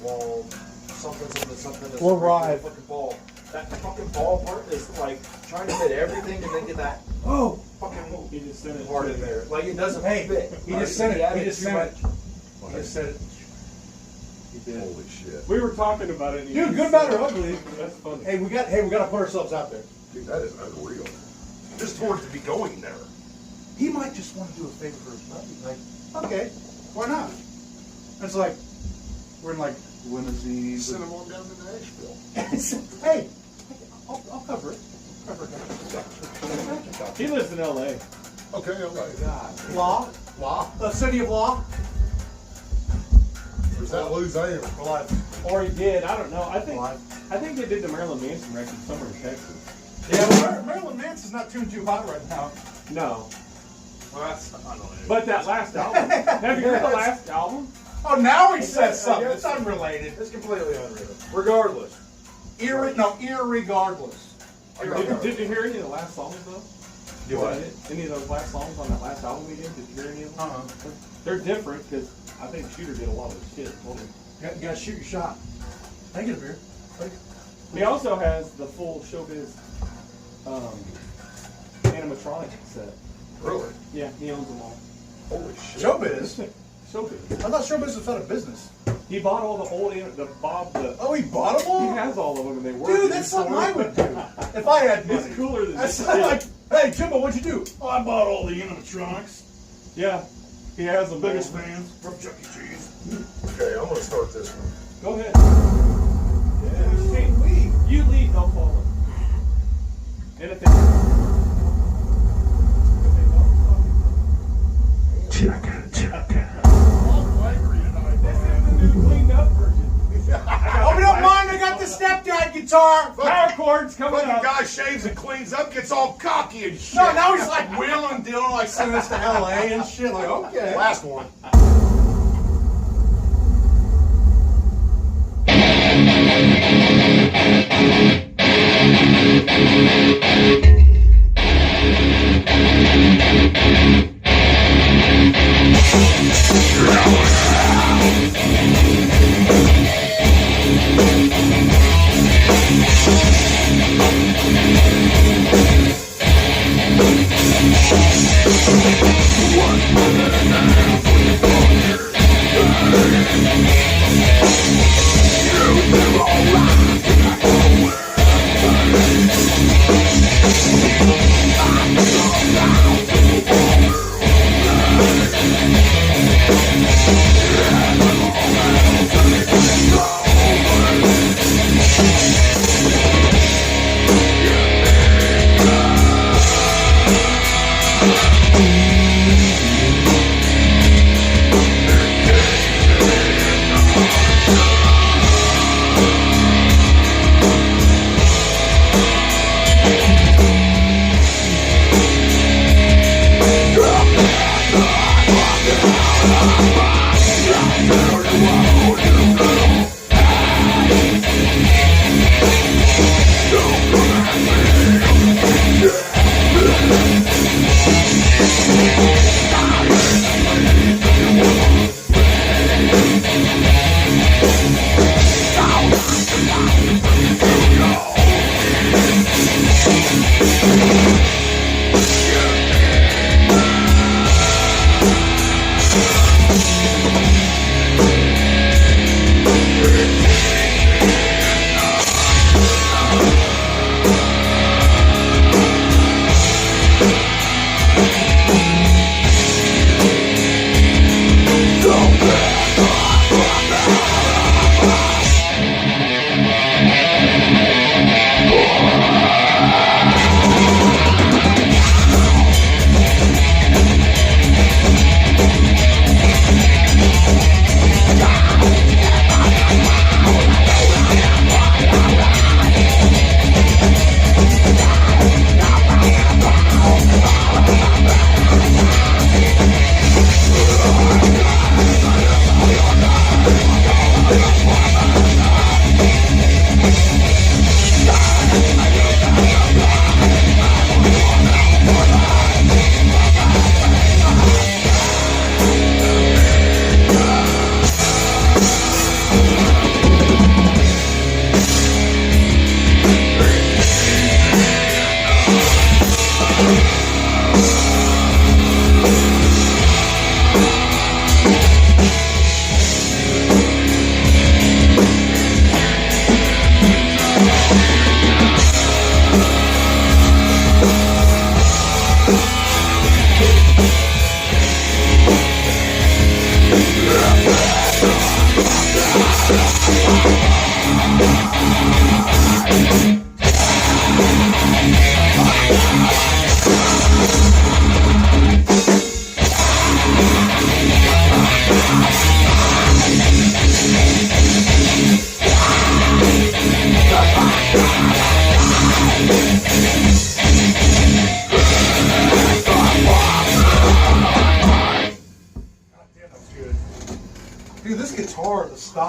wall, something. Or ride. Fucking ball. That fucking ball part is like trying to fit everything and then get that fucking He just sent it. part in there. Like it doesn't Hey, fit. he just said it. added He just too said much. it. He just said it. He did. Holy shit. We were talking about it. And he Dude, just good, bad, said or it. ugly. That's funny. Hey, we got to put ourselves out there. Dude, that is unreal. Just for it to be going there. He might just want to do a favor for his buddy. Like, okay, why not? It's like we're in like limousines. Send them on down to Nashville. Hey, I'll cover it. He lives in L.A. Okay, okay. God. Law, the city of law. Or is that Louisiana? Alive. Or he did. I don't know. I Alive. think they did the Marilyn Manson record somewhere in Texas. Yeah, well, Marilyn Manson's not too hot right now. No. Well, that's, I don't know. But that last album. Have you heard the last album? Oh, now he says Yeah, something. yeah. It's unrelated. It's completely unreal. Regardless. Irregardless. Did you hear any of the last songs though? Do what? Any of those last songs on that last album we did? Did you hear any of them? They're different because I think Shooter did a lot of the shit. You gotta shoot your shot. Can I get a beer? He also has the full Showbiz animatronic set. Really? Yeah, he owns them all. Holy shit. Showbiz? Showbiz. I thought Showbiz was out of business. He bought all the old, Oh, he bought them all? he has all of them and they work. Dude, that's something I would do. If I had money. It's cooler than That's this. like, hey, Jimbo, what'd you do? Oh, I bought all the animatronics. Yeah, he has them. Biggest all. fans from Chuck E. Cheese. Okay, I'm gonna start this one. Go ahead. Yeah, you leave. You leave, they'll follow. And if they cleaned up version. Oh, we don't mind. I got the stepdad guitar. Power chords coming Fucking up. guy shaves and cleans up, gets all cocky and shit. No, now he's like wheeling and dealing, like sending us to LA and shit. Like, okay. Last one.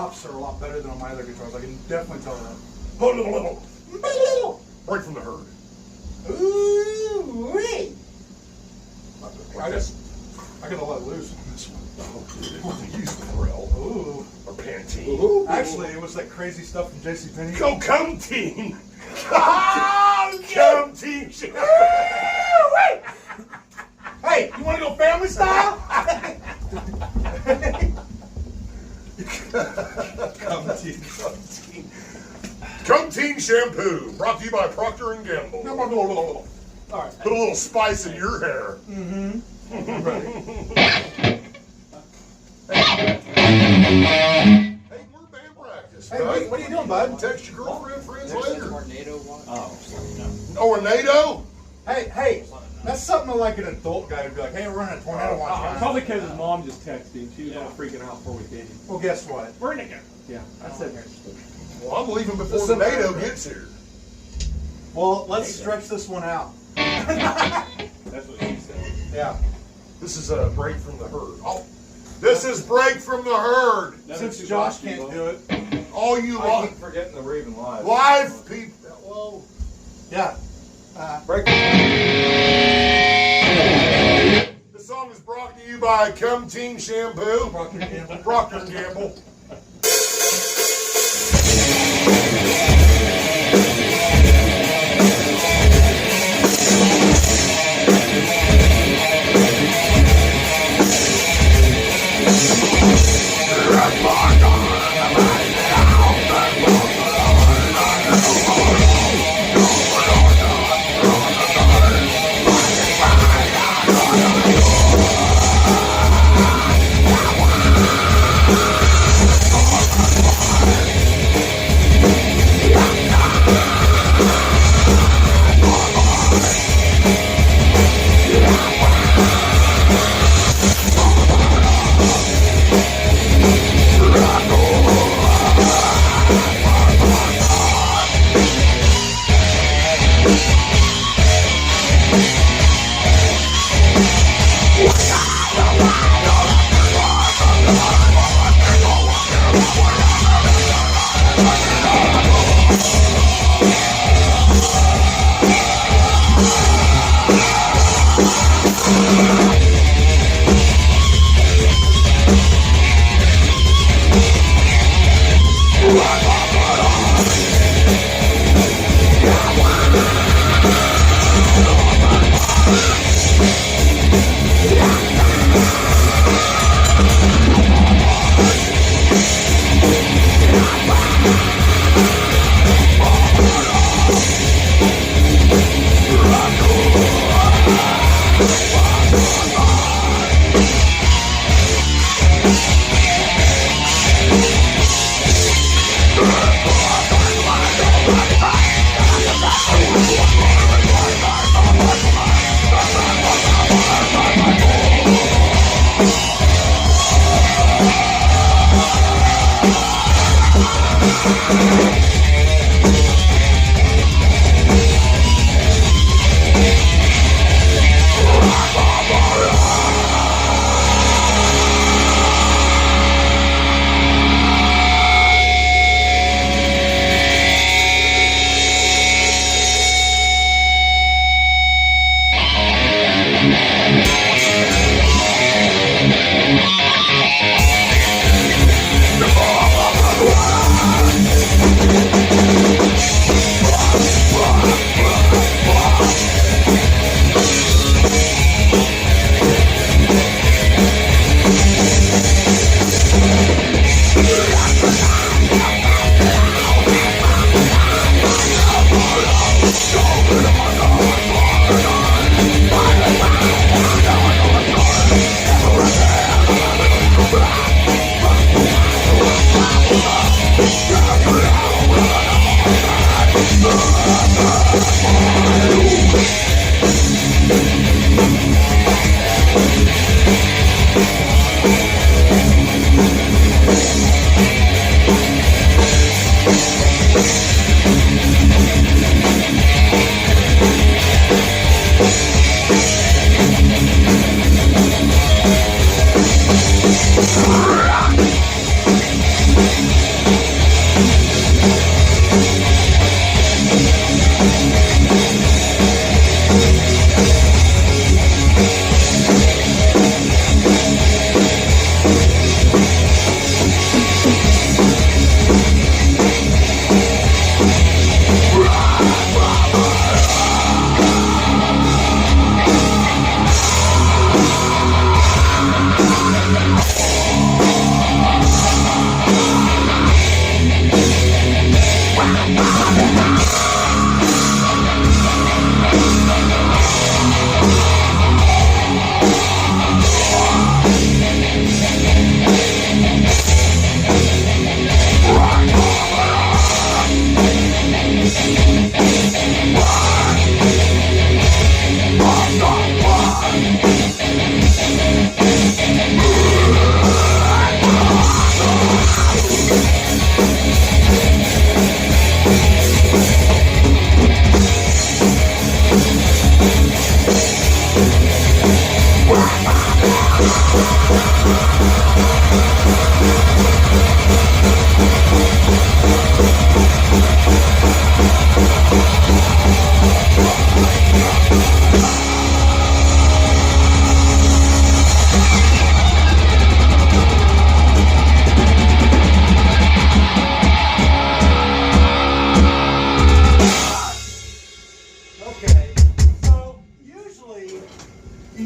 chops are a lot better than on my other guitars. I can definitely tell that. Break from the herd. Ooh-wee. I gotta let loose on this one. It wasn't used Pharrell Ooh. or Pantene. Ooh. Actually, it was that crazy stuff from JCPenney. Go come team! Come team! Hey, you want to go family style? Come team. Come team shampoo, brought to you by Procter and Gamble. All right. Put a little spice in your hair. Ready. Hey, we're band practice. Hey, right? what are you doing, bud? Text your girlfriend, friends There's some later. tornado one. Oh, Oh, a NATO? Hey, that's something like an adult guy would be like, hey, we're running a tornado watch. guys." probably because his mom just texted him. She was all freaking out before we came. Well, guess what? We're in again. Yeah, I said Well, I'm leaving before the NATO gets here. Well, let's stretch this one out. that's what she said. Yeah. This is a break from the herd. Oh, this is break from the herd. Since Josh can't do it. All you I keep forgetting that we're even live. live people. Well, Yeah. Break. this song is brought to you by Come Team Shampoo, Procter & Gamble. Procter and Gamble.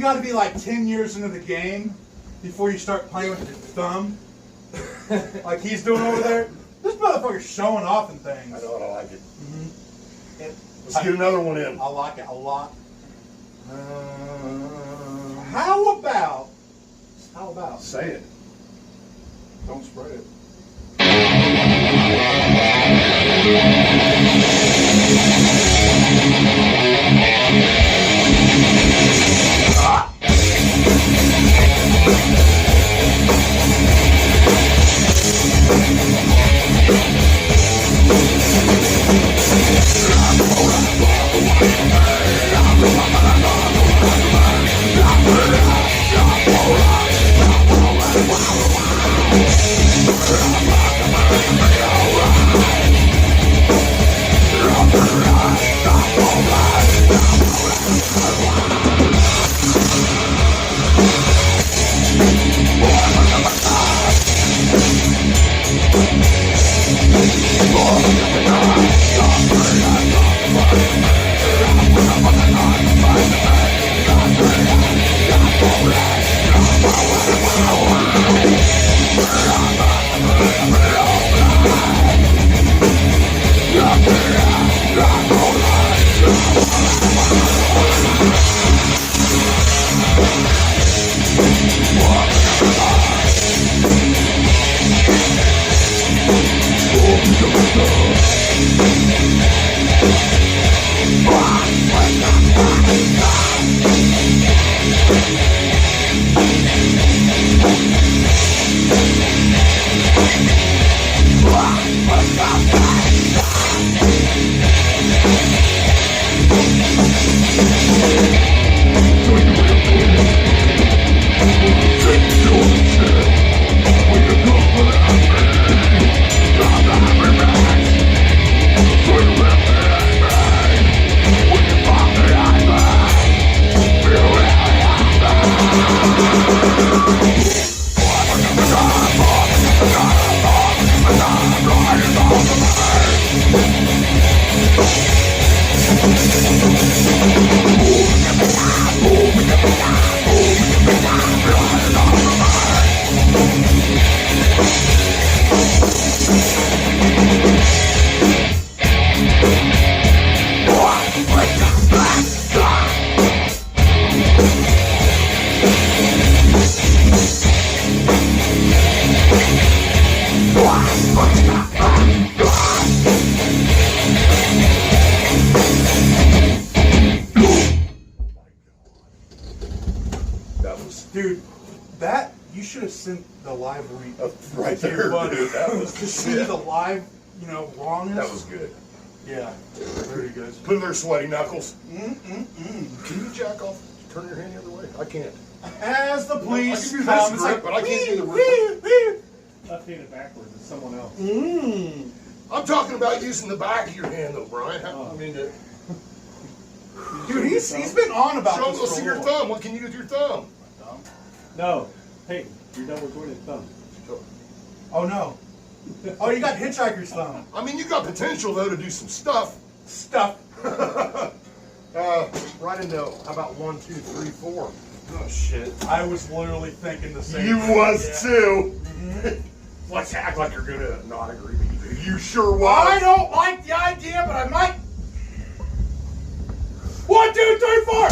got to be like 10 years into the game before you start playing with your thumb, like he's doing over there. This motherfucker's showing off and things. I know it, I like it. Mhm. Let's get another one in. I like it a lot. How about? Say it. Don't spread it. Dude, that you should have sent the live read Right there, dude. That was to see the live, wrongness. That was good. Yeah, very good. Put in there, sweaty knuckles. Mm-mm-mm. Can you jack off? Turn your hand the other way. I can't. As the police I can do come, this it's grip, like, but I can't do the wee. Left-handed backwards is someone else. Mm. I'm talking about using the back of your hand, though, Brian. Oh. I mean, Dude, he's been on about show this us for a your while. thumb. What can you do with your thumb? No. Hey, you're done recording thumb. Oh no. Oh, you got hitchhiker's thumb. I mean, you got potential though to do some stuff. Right into how about 1, 2, 3, 4. Oh shit. I was literally thinking the same You thing. was too. Mm-hmm. Let's act like you're gonna not agree with you. You sure was. I don't like the idea, but I might. 1, 2, 3, 4.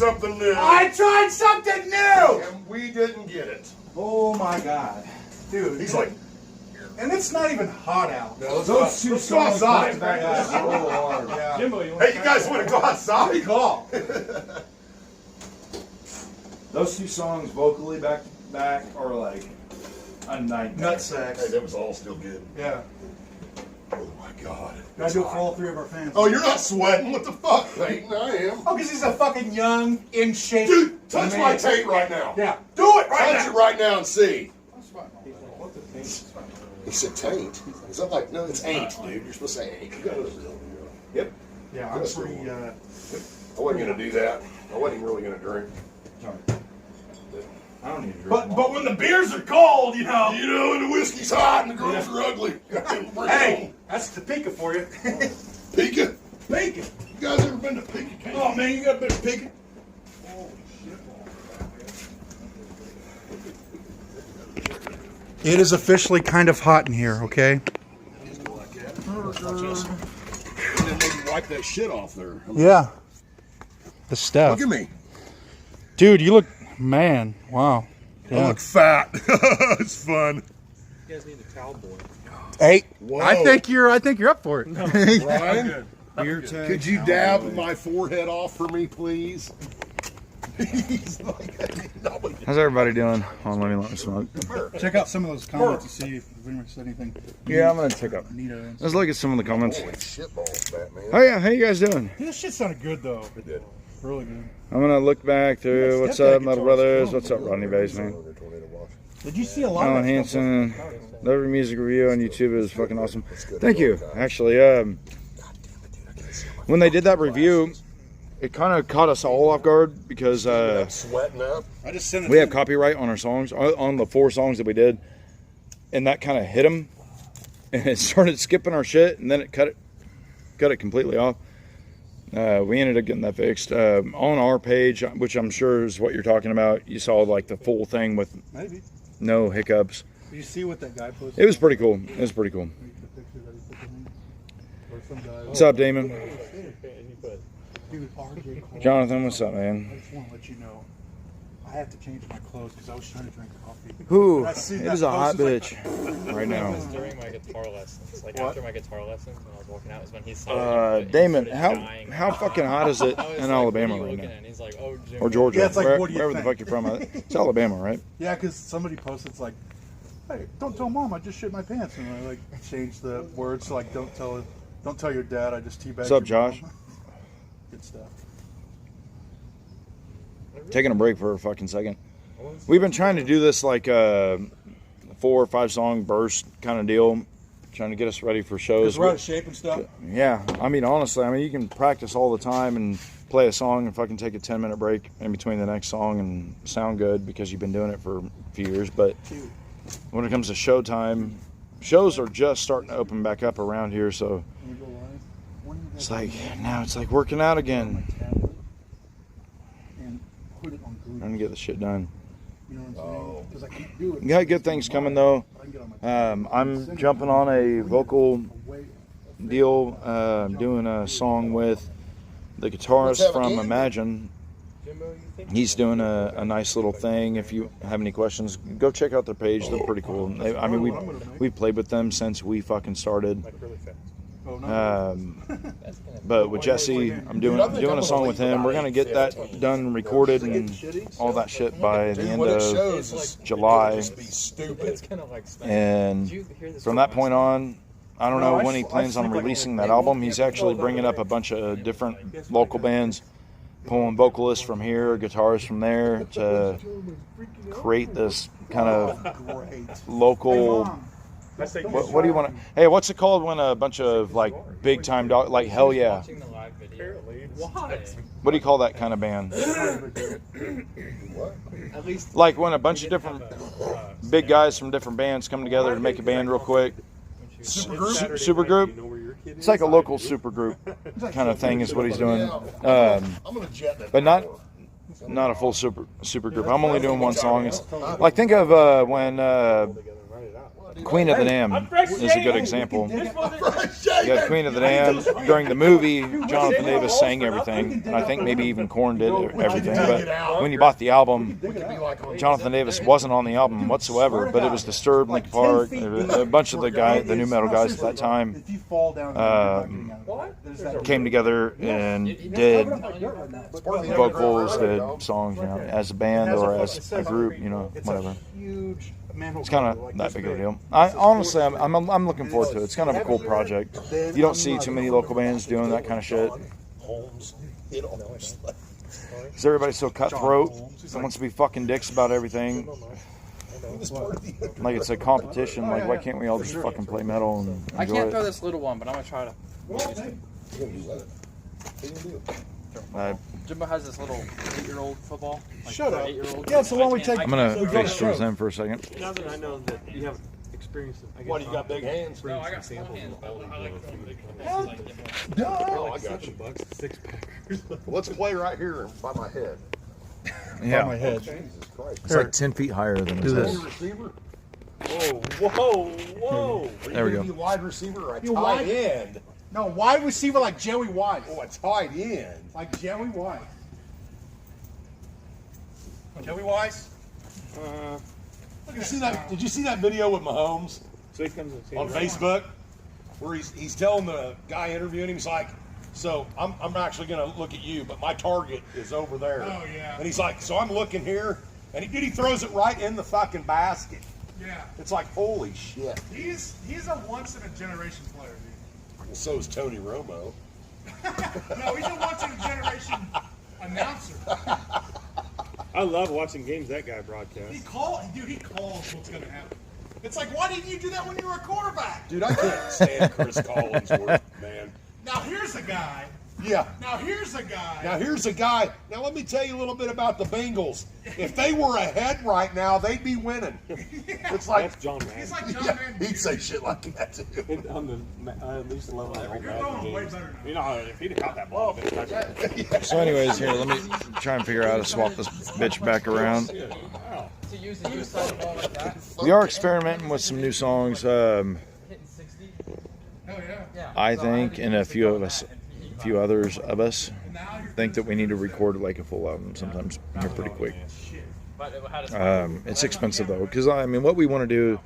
something new. I tried something new, And we didn't get it. Oh my god. dude. He's like, and it's not even hot out. no, Those two let's go songs outside. back to back are so hard. Yeah. Jimbo, you want Hey, you guys want to go outside? Good call. Those two songs vocally back to back are like a nightmare. Nutsack. Hey, that was all still good. Yeah. Oh my God. Gotta do it for all three of our fans. Oh, you're not sweating? What the fuck, Peyton? I am. Oh, because he's a fucking young, in shape. Dude, touch man. my tape right now. Yeah. Do it right now. Touch it right now and see. What's the taste? He said taint. Is that like, no, it's ain't, dude. You're supposed to say ain't. Yep. Yeah, I'm pretty. I wasn't going to do that. I wasn't really going to drink. I don't need to drink. But when the beers are cold, you know. You know, and the whiskey's hot and the girls are ugly. Hey, that's Topeka for you. Pika. Bacon. You guys ever been to Pika? Oh man, you got a bit of Pika. It is officially kind of hot in here, okay? And then maybe wipe that shit off there. Yeah. The stuff. Look at me. Dude, you look, man, wow. I look fat. It's fun. You guys need a towel boy. Hey, Whoa. I think you're up for it. Ryan, could you dab my forehead off for me, please? He's like, nobody. How's everybody doing? Hold on, let me smoke. Check out some of those comments to see if anyone said anything. Yeah, I'm gonna check up. Neato. Let's look at some of the comments. Holy shitballs, Batman. Oh yeah, how you guys doing? This shit sounded good though. It did. Really good. I'm gonna look back through. What's up, Metal Brothers? What's up, Rodney Bass, man? Did you see a lot Alan of that stuff? Hansen. Every music review on YouTube is fucking awesome. Thank you. Actually, when they did that review, it kind of caught us all off guard because Sweating up. I just sent it. we to have copyright on our songs, on the 4 songs that we did, and that kind of hit them, and it started skipping our shit, and then it cut it completely off. We ended up getting that fixed on our page, which I'm sure is what you're talking about. You saw like the full thing with Maybe. no hiccups. Did you see what that guy posted? It was pretty cool. It was pretty cool. What's up, Damon? Dude, RJ Cole. Jonathan, what's up, I man? just want to let you know, I have to change my clothes because I was trying to drink coffee. Who? I see It that is a hot post, it's bitch right now. It was during my guitar lessons. Like What? after my guitar lessons, when I was walking out, is when he saw me. Damon, He started dying. how fucking hot is it I was in like, Alabama what are you right looking now? at? And he's like, oh, Jim. Or Georgia? Yeah, it's like, what do you wherever the think? fuck you're from. It's Alabama, right? Yeah, because somebody posted, it's like, hey, don't tell mom I just shit my pants, and I like changed the words to like, don't tell your dad I just teabagged. What's up, your mom." Josh? Good stuff. Taking a break for a fucking second. We've been trying to do this like a 4 or 5 song burst kind of deal, trying to get us ready for shows. Because we're out of shape and stuff. Yeah, I mean, honestly, you can practice all the time and play a song and fucking take a 10-minute break in between the next song and sound good because you've been doing it for a few years. But when it comes to show time, shows are just starting to open back up around here, so Can we go live? When are you guys it's like, gonna now it's like working out get again. my tablet and put it on Google? Trying to get the shit done. You know what I'm saying? Because I can't do it. We got good things coming though. I can get on my tablet. I'm jumping on a vocal Away. deal, doing a song with the guitarist from Imagine. He's doing a nice little thing. If you have any questions, go check out their page. They're pretty cool. We've played with them since we fucking started. Oh, no. But with Jesse, I'm doing a song with him. We're gonna get that done, recorded, and all that shit by the end What it of shows is July. just be stupid. It's kind of like And from that point on, I don't know when he plans on releasing that album. He's actually bringing up a bunch of different local bands, pulling vocalists from here, guitarists from there to create this kind of Great. local. Mom, What do you want to? Hey, what's it called when a bunch of like big time dog, like Hell Yeah? watching the live video. Why? What do you call that kind of band? At least Like when a bunch of different big guys from different bands come together to make a band real quick. Super group. It's like a local super group kind of thing is what he's doing. I'm gonna jet that. But not a full super group. I'm only doing one song. It's like think of when Queen of the Dam is a good example. You got Queen of the Dam. During the movie, Jonathan Davis sang everything, and I think maybe even Korn did everything. But when you bought the album, Jonathan Davis wasn't on the album whatsoever, but it was Disturbed, Linkin Park, a bunch of the new metal guys at that time came together and did vocals, did songs, you know, as a band or as a group, you know, whatever. It's kind of that big of a deal. Honestly, I'm looking forward to it. It's kind of a cool project. You don't see too many local bands doing that kind of shit. Because everybody's so cutthroat and wants to be fucking dicks about everything. Like it's a competition. Like, why can't we all just fucking play metal and enjoy I can't it? throw this little one, but I'm gonna try to. Jimbo has this little 8-year-old football. Like, Shut up. 8-year-old. Yeah, so why don't we take? I'm gonna face towards them for a second. Now that I know that you have experience, I guess. What, you got big hands? No, I got small hands. I like Oh, I got you. $6 packers. Let's play right here by my head. Yeah, My head. Jesus Christ. it's like 10 feet higher than his Is head. he a receiver? Whoa. There we go. Are you a wide receiver or a You tight wide? end? No, wide receiver like Joey Wise. Oh, a tight end. Like Joey Wise. Joey Wise? Did you see that video with Mahomes So he comes and on Facebook where he's telling the guy interviewing him, he's like, so I'm actually going to look at you, but my target is over there. Oh, yeah. And he's like, so I'm looking here, and he throws it right in the fucking basket. Yeah. It's like, holy shit. He's a once in a generation player, Well, so is Tony Romo. dude. No, he's a once in a generation announcer. I love watching games that guy broadcast. He calls what's gonna happen. It's like, why didn't you do that when you were a quarterback? Dude, I can't stand Chris Collinsworth, man. Now here's a guy. Yeah. Now here's a guy. Now here's a guy. Now let me tell you a little bit about the Bengals. If they were ahead right now, they'd be winning. It's like That's John Madden. He's like John yeah, Madden. he'd say shit like that too. On the at least level of You're going way better now. You know, if he'd have caught that ball, it'd been a touchdown. So anyways, here, let me try and figure out how to swap this bitch back around. To use the U-side ball like that. We are experimenting with some new songs, Hitting 60. Oh yeah. Yeah. I think, and a few others of us think that we need to record like a full album sometimes here pretty quick. But it had It's expensive though, because I mean, what we want to do,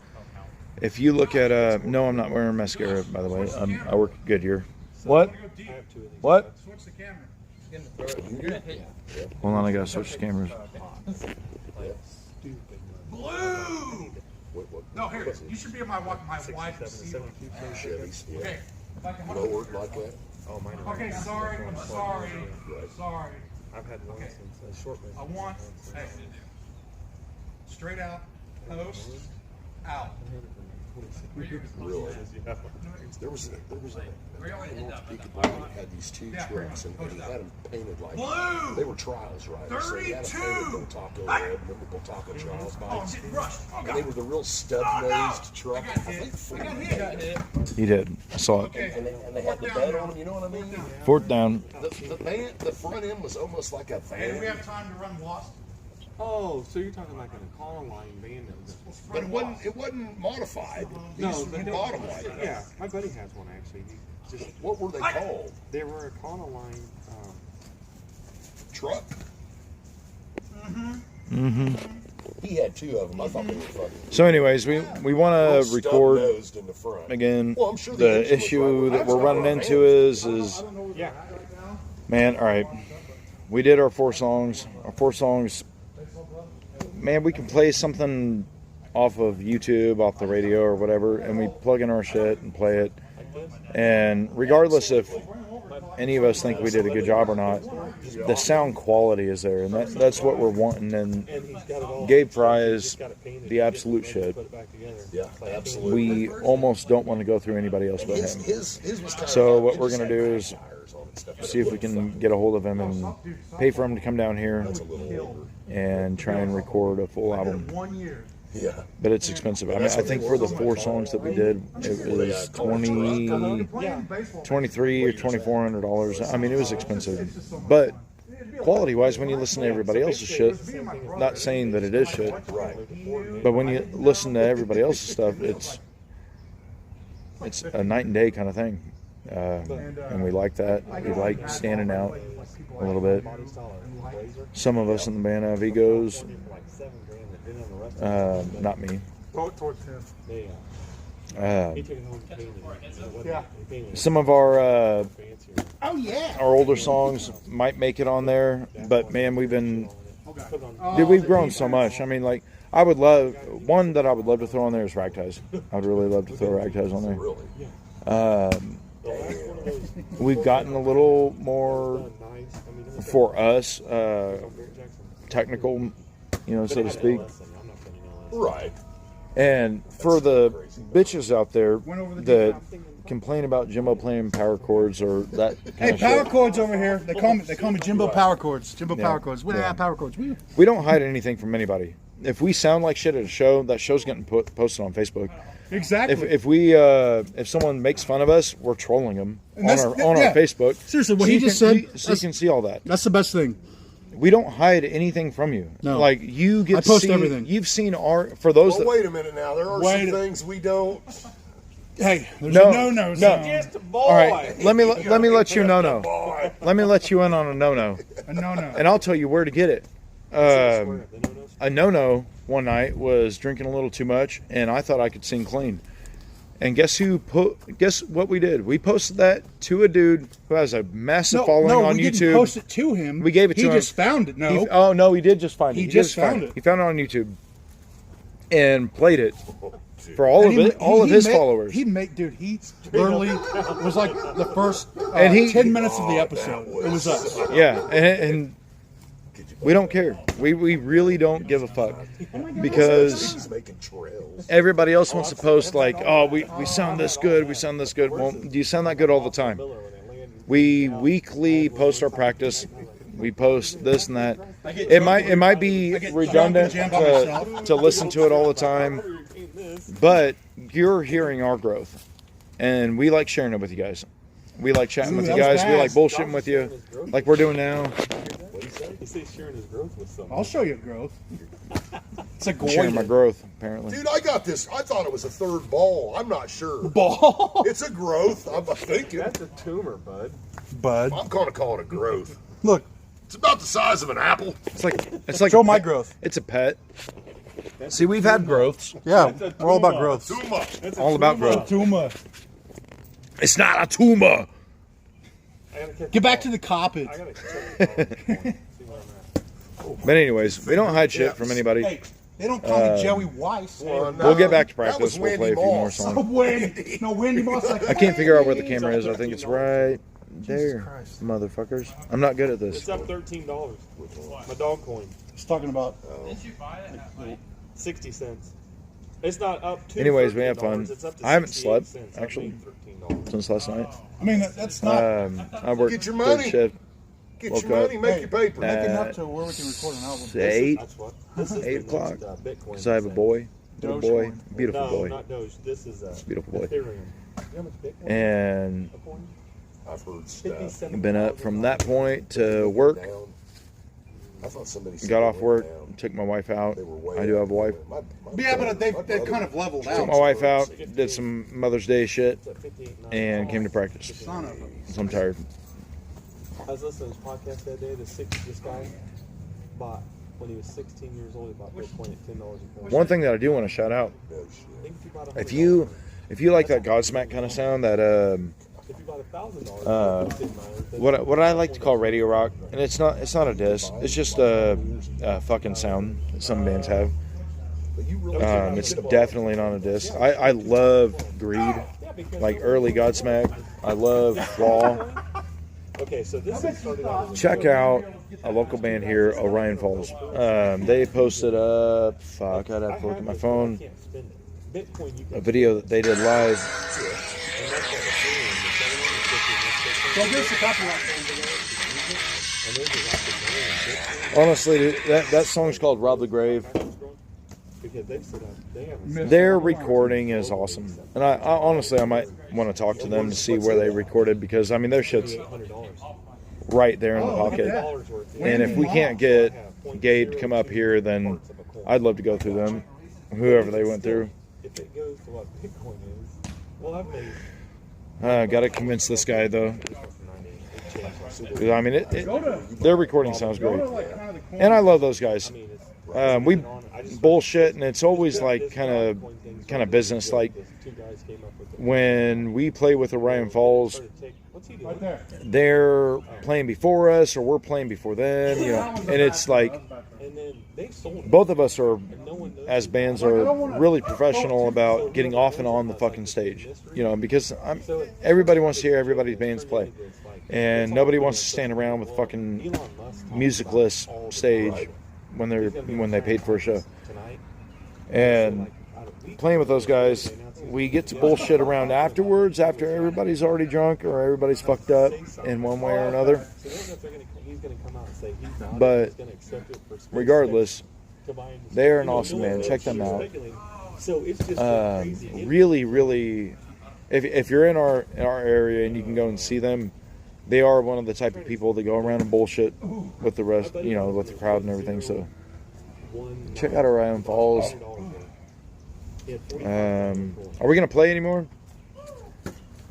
if you look at, no, I'm not wearing mascara, by the way. I work good here. What? What? Switch the camera. You're gonna hit. Hold on, I gotta switch the cameras. Blue. No, here. You should be my wife receiver. Chevys, yeah. Okay. If I can Lowered like that. Oh, mine Okay, sorry. I'm sorry. Sorry. I've had one since a short man. I want straight out, post, out. Really? There was a guy in North Peekaboo that had these two trucks, and he had them painted like Blue! they were trials, right? So he had a 32! painted Del Taco red, remember Del Taco trials Oh, I'm bikes? getting rushed. Oh, And God. they were the real stub-nosed truck. I got hit. He did. I saw it. And they had the bed on them, you know what I mean? Fourth down. The front end was almost like a And we van. have time to run Lost. Oh, so you're talking like an econoline van that was. But it wasn't modified. No, These they were bottom like that. Yeah, my buddy has one actually. He just What were they called? they were Econoline. Truck. Mm-hmm. He had two of them. I thought they were fucking. So anyways, we want real to record stub-nosed in the front. again. Well, I'm sure the The engine was issue right. that That's we're not running where our into hands is Yeah. man, all right. We did our 4 songs. Our 4 songs. Man, we can play something off of YouTube, off the radio or whatever, and we plug in our shit and play it. And regardless if any of us think we did a good job or not, the sound quality is there, and that's what we're wanting. And Gabe Fry is the absolute shit. Yeah, absolutely. We almost don't want to go through anybody else but him. His was kind So of what we're gonna do is see if we can get a hold of him and pay for him to come down here and try and record a full album. 1 year. Yeah. But it's expensive. I mean, I think for the 4 songs that we did, it was $23 or $2,400. I mean, it was expensive. But quality-wise, when you listen to everybody else's shit, not saying that it is shit, but when you listen to everybody else's stuff, it's a night and day kind of thing. And we like that. We like standing out a little bit. Some of us in the band have egos. Not me. Some of our older songs might make it on there, but man, we've grown so much. I mean, like, I would love to throw on there is Ragties. I'd really love to throw Ragties on there. We've gotten a little more, for us, technical, so to speak. Right. And for the bitches out there that complain about Jimbo playing power chords or that kind of Power shit, chords over here. They call me Jimbo Power Chords. Jimbo Power Chords. We don't have power chords. we don't hide anything from anybody. If we sound like shit at a show, that show's getting posted on Facebook. Exactly. If someone makes fun of us, we're trolling them on our Facebook. Seriously, what so he you just can, said. so you can see all that. That's the best thing. We don't hide anything from you. No. Like, you get I to post see everything. You've seen our, for those Well, that wait a minute now. There are some things we don't. Hey, there's No, a no-no. no. Just a boy. all right, let me let you know. Let me let you in on a no-no. A no-no. And I'll tell you where to get it. A no-no one night was drinking a little too much, and I thought I could sing clean. And guess what we did? We posted that to a dude who has a massive following on we YouTube. didn't post it to him. We gave it to him. He just found it. No. Oh no, he did just find it. He just found it. He found it on YouTube and played it for all of his followers. He literally was like the first And 10 minutes of the episode. It was us. Yeah, and we don't care. We really don't give a fuck, because He's making trails. everybody else wants to post like, oh, we sound this good, we sound this good. Well, do you sound that good all the time? We weekly post our practice. We post this and that. It might be redundant to listen to it all the time, but you're hearing our growth, and we like sharing it with you guys. We like chatting with you guys. We like bullshitting with you, like we're doing now. He says sharing his growth with someone. I'll show you growth. It's a Sharing my growth, apparently. Dude, I got this. I thought it was a third ball. I'm not sure. ball. It's a growth. I'm thinking. That's a tumor, bud. Bud. I'm going to call it a growth. Look, It's about the size of an apple. It's like show a my pet. growth. It's a pet. See, we've had growths. Yeah, we're all about growth. Too much. All about growth. Tuma. It's not a tumor. Get back to the carpet. I gotta check. But anyways, we don't hide shit from anybody. Hey, they don't call me Joey Weiss. We'll get back to That was practice. We'll play a Wendy few more Moss. songs. Wendy Moss. I can't figure out where the camera is. I think it's right there, motherfuckers. I'm not good at this. It's up $13. My dog coin, He's talking about. 60 cents. It's not up to. Anyways, we have $13, fun. It's up to I haven't 68 slept, cents. I actually. paid $13. Since last night. I mean, that's not I worked Get your third money. shift. Get Woke your money, up. make your paper. making up to where we can record an album. 8, That's what. This is 8 the o'clock. next, Bitcoin Because I have a percent. boy, little boy, Dogecoin. beautiful No, boy, not Doge. This is beautiful boy. Ethereum. You know how much Bitcoin? And A coin? I've heard stuff. been up from that point to work. Down. I thought somebody said Got they off went work, down. took my wife out. They were way I do have a wife. My Yeah, brother- but they've my kind brother- of leveled Took out. my wife out, did some Mother's Day shit, It's at 58.99. and came to practice. Son of a. So I'm tired. I was listening to his podcast that day. This guy bought, when he was 16 years old, he bought Bitcoin at $10 a coin. One thing that I do want to shout out, No shit. I think if you bought if $100, you like that Godsmack kind of sound, that if you bought $1,000, it didn't matter. what I like to call radio rock, and it's not a diss, it's just a fucking sound that some bands have. But you really It's definitely not a diss. I love Greed, like early Godsmack. I love Flaw. Okay, so this is started out as a Check out a local band here, Orion Falls. They posted up, fuck, I'd have to look at my phone, can't spend it. Bitcoin, you a can video that they did live. Well, give us a copyright. Honestly, dude, that song's called Rob the Grave. because they've set up, they haven't Their recording is awesome. And I honestly, I might want to talk to them to see where they recorded, because, I mean, their shit's $800. right there in the Oh, look at pocket. that. And if we can't get Gabe to come up here, then I'd love to go through them, whoever they went through. If it goes to what Bitcoin is, well, I've made. Got to convince this guy though. I mean, their recording sounds great, and I love those guys. We bullshit, and it's always like kind of business. Like when we play with Orion Falls, Right there. they're playing before us, or we're playing before them. You know, and it's like And then they sold both of us are, no one knows. as bands, are really professional about getting off and on the fucking stage. You know, because everybody wants to hear everybody's bands play, and nobody wants to stand around with fucking Elon Musk musicless stage when they paid for a show. tonight. And playing with those guys, we get to bullshit around afterwards, after everybody's already drunk or everybody's fucked up in one way or another. So they don't know if they're gonna, he's going to come out and say he's not. But he's going to accept it for space regardless, combined. they're an awesome band. Check them out. So it's just crazy. Really, really, if you're in our area and you can go and see them, they are one of the type of people that go around and bullshit with the rest, you know, with the crowd and everything. So check out Orion Falls. Are we gonna play anymore?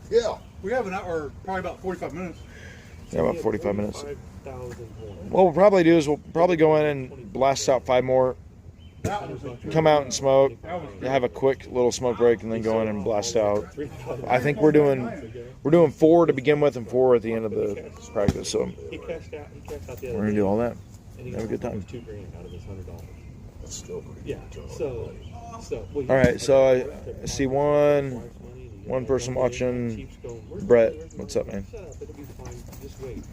Yeah. We have an hour, probably about 45 minutes. Yeah, about 45 minutes. 5,000 What we'll probably do is we'll probably go in and blast out 5 more, That was a come out and smoke, have a quick little smoke break, and then go in and blast out. I think we're doing 4 to begin with and 4 at the end of the practice. So He cashed out. He cashed out the we're other gonna do all that. and he Have a good time. $2,000 out of his $100. That's still pretty Yeah. good. So well, All right, so I see one person watching. Brett, what's up, man? Shut up, it'll be fine. Just wait.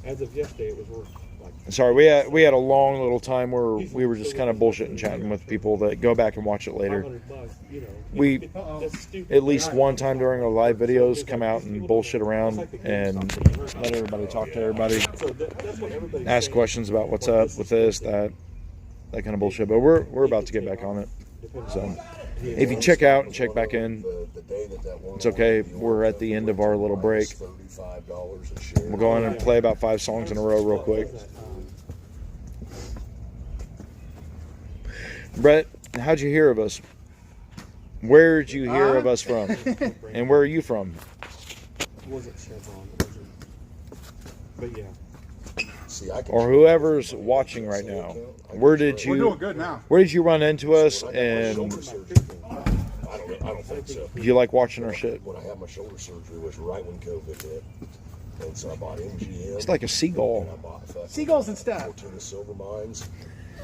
As of yesterday, it was worth like. Sorry, we had a long little time where we were just kind of bullshitting, chatting with people that go back and watch it later. $500, you know. We That's stupid. at least one time during our live videos come out and bullshit around and let everybody talk to everybody, So that's what everybody's ask saying. questions about what's up with this, that kind of bullshit. But we're about to get back on it. So if you check out and check back in, The day that one it's okay. We're at the end of our little break. $35 a share. We'll go in and play about 5 songs in a row real quick. Brett, how'd you hear of us? Where'd you hear of us from? And where are you from? It wasn't Chevron. It wasn't. But yeah. See, I can Or whoever's watching right now. Where did We're doing you good now. run into us, and I don't think so. do you like watching our shit? When I had my shoulder surgery was right when COVID hit. And so I bought MGM. It's like a And seagull. I bought fucking Seagulls and stuff. Fortuna Silver Mines.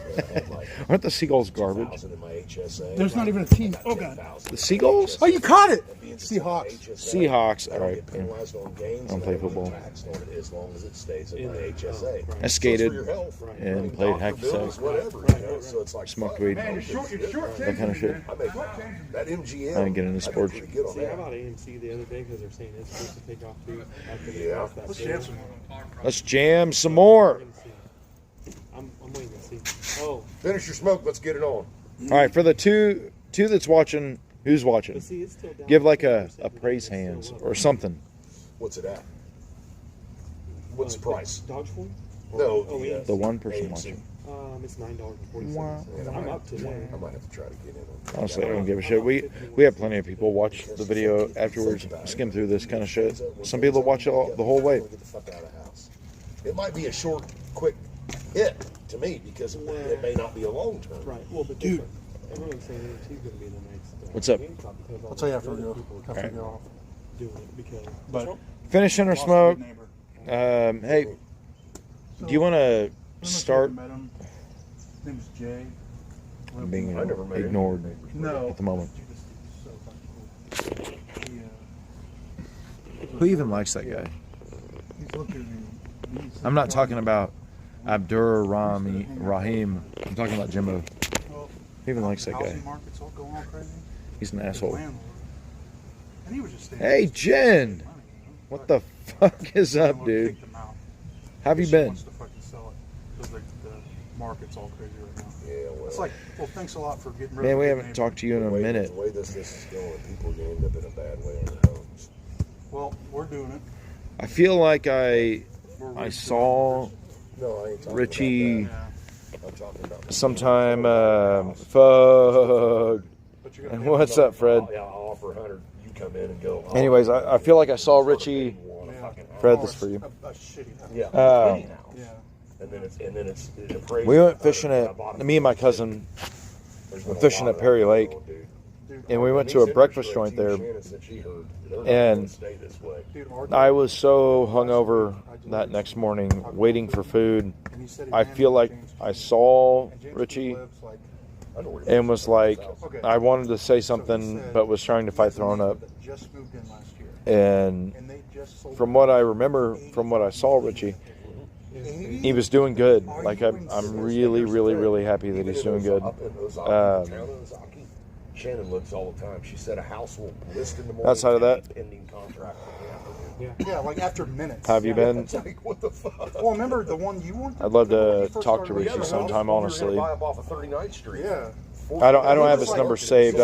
And I had like Aren't the seagulls garbage? 1,000 in my HSA. There's not even a team. Oh, God. 10,000. The seagulls? Oh, you caught it! Being just Seahawks. HSA, Seahawks, I don't alright, get yeah. penalized on games. I don't and play I don't get football. taxed on it as long as it stays in my HSA. I So it's skated for your health. and played Doctor hacky bills, sack, whatever, you know, so it's like, smoked fuck, weed, Man, you're short that kind of shit. I make that MGM. I didn't get into I did sports. pretty good on See, how that. about AMC the other day because they're saying it's supposed to take off too. After they Yeah. lost that Let's game. jam some. Let's jam some more. I'm waiting to see. Oh, Finish your smoke. Let's get it on. All right, for the two that's watching, who's watching? but see, it's still down. Give like a 50% praise today, it's hands still or something. What's it at? What's the price? Dodgeform? No, Oh, yeah. The one person AMC. watching. It's $9.47. Wow. I'm up to one. I might have to try to get in on. Honestly, I don't give a shit. We have plenty of people watch the video afterwards, skim through this kind of shit. Some people watch it the whole way. Get the fuck out of the house. It might be a short, quick hit to me because it may not be a long term. Right. Well, but dude, everyone's saying AMC's going to be the next. What's up? GameStop because all I'll tell you the after we other go. people After we are go off. doing it because. But Finishing our lost a smoke. good neighbor. Hey, do you want to start Met him. His name is Jay. being I never met any ignored neighbors. No. at the moment? Dude, this dude's so fucking cool. He, Who even likes that guy? he's looking at me. I'm not talking about Abdur Rahim. I'm talking about Jimbo. Well, Who even likes that guy? housing market's all going all crazy. He's an His asshole. landlord. And he was just standing Hey, there Jen! money, you know? What the fuck is up, Landlord dude? kicked him out. How have you She been? wants to fucking sell it because the market's all crazy right now. Yeah, well. It's like, well, thanks a lot for getting rid Man, of we the haven't neighbor. talked to you in a the way, minute. The way this is going, people are going to end up in a bad way on their homes. Well, we're doing it. I feel like I I saw No, I ain't talking Richie about that. I'm talking about sometime. Fuck. But you're gonna And pay what's $100. up, Fred? Yeah, I'll offer 100. You come in and go. Anyways, I feel like I saw Richie. Fred, this is for you. A shitty house. Yeah. Um, Yeah. And then it's appraised. We went fishing at me and my cousin were fishing at Perry Lake, and we went to a breakfast joint there. And I was so hungover that next morning, waiting for food. And he said he I ran feel with like James I Corden. saw And James Richie lives, like, and was like, okay. I wanted to say So he something, said but was trying to fight throwing up. that just moved in last year. And And they just sold from what I remember, from what I saw, Richie, he was doing good. Like I'm really, really, really happy that he's doing good. Shannon looks all the time. She said a house will list in the morning. Outside of that? Pending contract. Yeah, like after minutes. How have you been? It's like, what the fuck? Well, remember the one you wanted? I'd love to Remember when you first talk to started Richie with the house? sometime, honestly. We were gonna buy up off of 39th Street. Yeah. I don't have his number saved.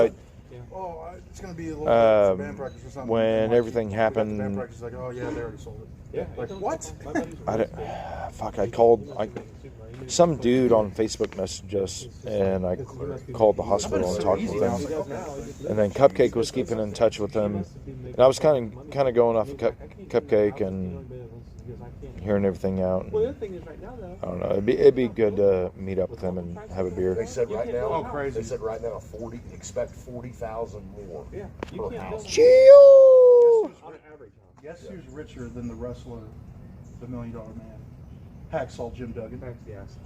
Oh, it's gonna be a little bit for band practice or something. When And, like, everything you got the happened- band practice, like, oh yeah, they already sold it. Yeah. Like what? I called some dude on Facebook messaged us, and I called the hospital and talked with him. And then Cupcake was keeping in touch with him, and I was kind of going off of Cupcake and hearing everything out. Well, the other thing is right now, though. I don't know. It'd be good to meet up with him and have a beer. They said right now. Oh, crazy. They said right now 40. Expect 40,000 more. Yeah, you Per can't house. build Chill. on average. Guess who's richer than the wrestler, the $1 Million Man? Hacksaw Jim Duggan. Back to the ass.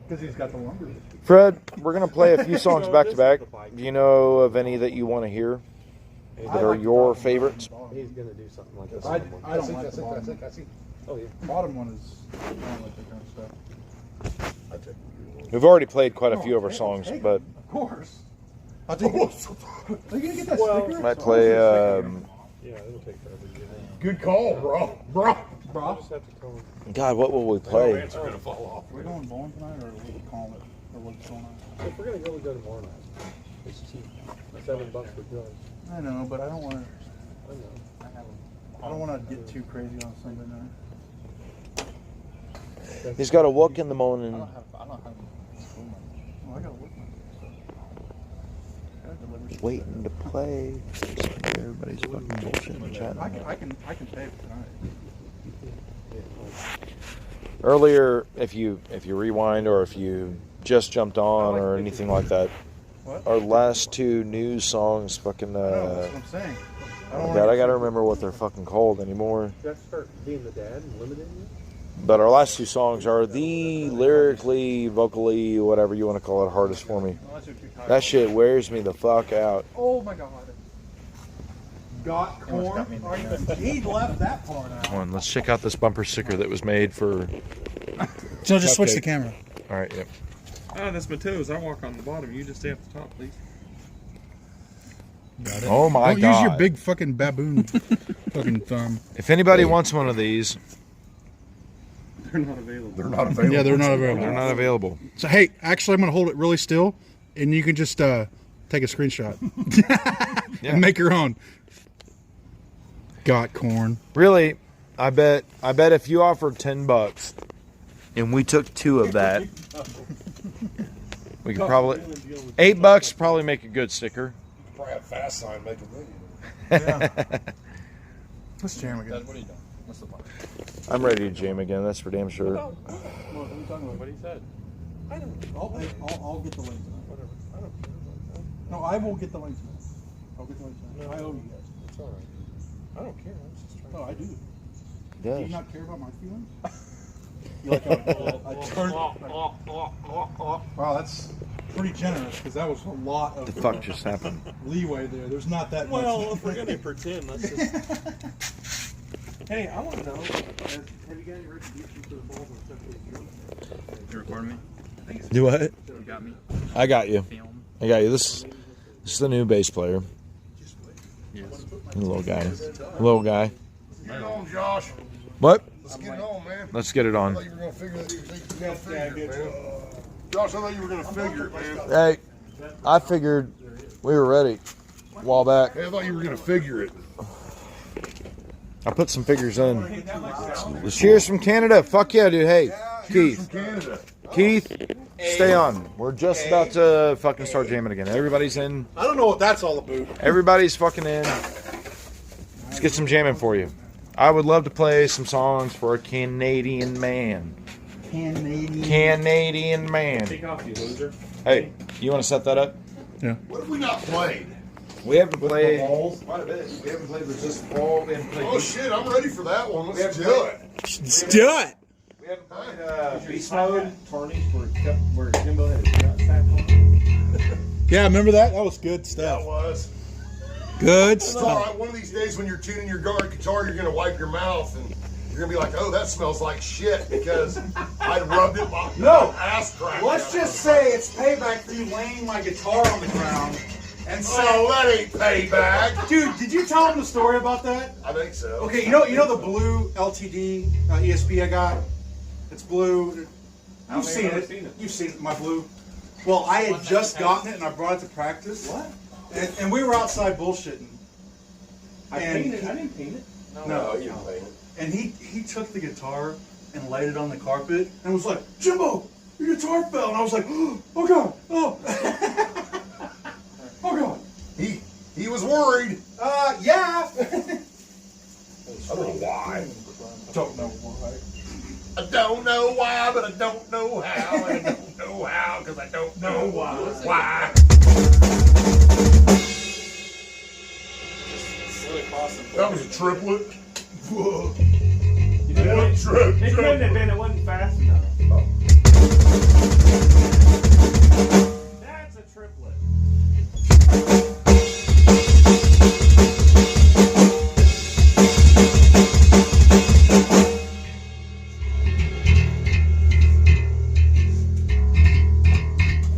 Because he's got the lumber. Fred, we're gonna play a few songs back to back. Do you know of any that you want to hear that are your favorites? He's gonna do something like this. I don't like the bottom. Oh yeah. Bottom one is, I don't like that kind of stuff. We've already played quite a few of our songs, but Of course. I'll take it. Are you gonna get that sticker? might play. Yeah, it'll take forever to get in. Good call, bro. I just have to tell him. God, what will we play? Are gonna fall off. Are we going bowling tonight, or are we calling it, or what's going on? If we're gonna go, we go tomorrow night. It's cheap. $7 for drugs. I know, but I don't want to. I know. I don't want to get too crazy on Sunday night. He's got to walk in the morning. I don't have school night. Well, I gotta work Monday. Gotta deliver some Waiting to play. Everybody's fucking bullshit in the chat. I can pay for tonight. Earlier, if you rewind or if you just jumped on or anything like that, What? our last two news songs fucking. I know, that's what I'm saying. I don't God, wanna I get gotta too- remember what they're fucking called anymore. You have to start being the dad and limiting you. But our last two songs are the lyrically, vocally, whatever you want to call it, hardest for me. Unless you're too tired. That shit wears me the fuck out. Oh my god. Got corn? He left that part out. Come on, let's check out this bumper sticker that was made for. So just switch the Cupcake. camera. All right, yep. Ah, that's my toes. I walk on the bottom. You just stay at the top, please. Got it. Oh my Don't god! use your big fucking baboon fucking thumb. If anybody wants one of these, They're not available. They're not available. Yeah, they're not available. they're not available. So hey, actually, I'm gonna hold it really still, and you can just take a screenshot Yeah. and make your own. Got corn. Really, I bet if you offered $10 and we took two of that, we could probably $8 probably make a good sticker. Probably have fast sign make a million. Let's jam again. What are you doing? What's the point? I'm ready to jam again. That's for damn sure. What he said. I'll get the link tonight. Whatever. I don't care about that. No, I will get the link tonight. I'll get the link tonight. I owe you guys. It's all right. I don't care. I'm just trying. No, I do. Do Yes. you not care about my feelings? You like how I turned. Wow, that's pretty generous because that was a lot of The fuck just happened? leeway there. There's not that much. Well, if we're gonna pretend, let's just. Hey, I want to know. Have you got any retribution for the balls and stuff that you're You recording me? Do what? You got me? I got you. Film? I got you. This is the new bass player. Yes. The little guy. Little guy. Get it on, Josh. What? Let's get it on, man. Let's get it I on. thought you were gonna figure that. You were gonna figure it, man. Josh, I thought you were gonna figure it, man. Hey, I figured we were ready a while back. Hey, I thought you were gonna figure it. I put some figures in. Cheers from Canada. Fuck yeah, dude. Hey, Keith. Canada. Keith, stay on. We're just about to fucking start jamming again. Everybody's in. I don't know what that's all about. Everybody's fucking in. Let's get some jamming for you. I would love to play some songs for a Canadian man. Canadian man. Take off, you loser. Hey, you want to set that up? What have we not played? We haven't played. Quite a bit. We haven't played Resist the Fall. We haven't played. Oh shit, I'm ready for that one. Let's do it. Let's do it. We haven't played Beast Mode. Tarnished where Jimbo had his nut sack on. Yeah, remember that? That was good That stuff. was. Good It's all stuff. right. One of these days when you're tuning your guitar, you're gonna wipe your mouth and you're gonna be like, "Oh, that smells like shit," because I rubbed it my ass crack. Let's out. just say it's payback for you laying my guitar on the ground and saying, Oh, that ain't payback. dude, did you tell him the story about that? I think so. Okay, you know the blue LTD ESP I got? It's blue. You've seen it. You've seen it, my blue. Well, I had just gotten it and I brought it to practice. What? And we were outside bullshitting. I didn't paint it. No, you didn't paint it. And he took the guitar and laid it on the carpet and was like, Jimbo, your guitar fell. And I was like, oh God, oh. Oh God. He was worried. Yeah. I don't know why. Don't know why. I don't know why, but I don't know how. And I don't know how because I don't know why. Why? That was a triplet. Whoa. You know, it couldn't have been. It wasn't fast enough. That's a triplet.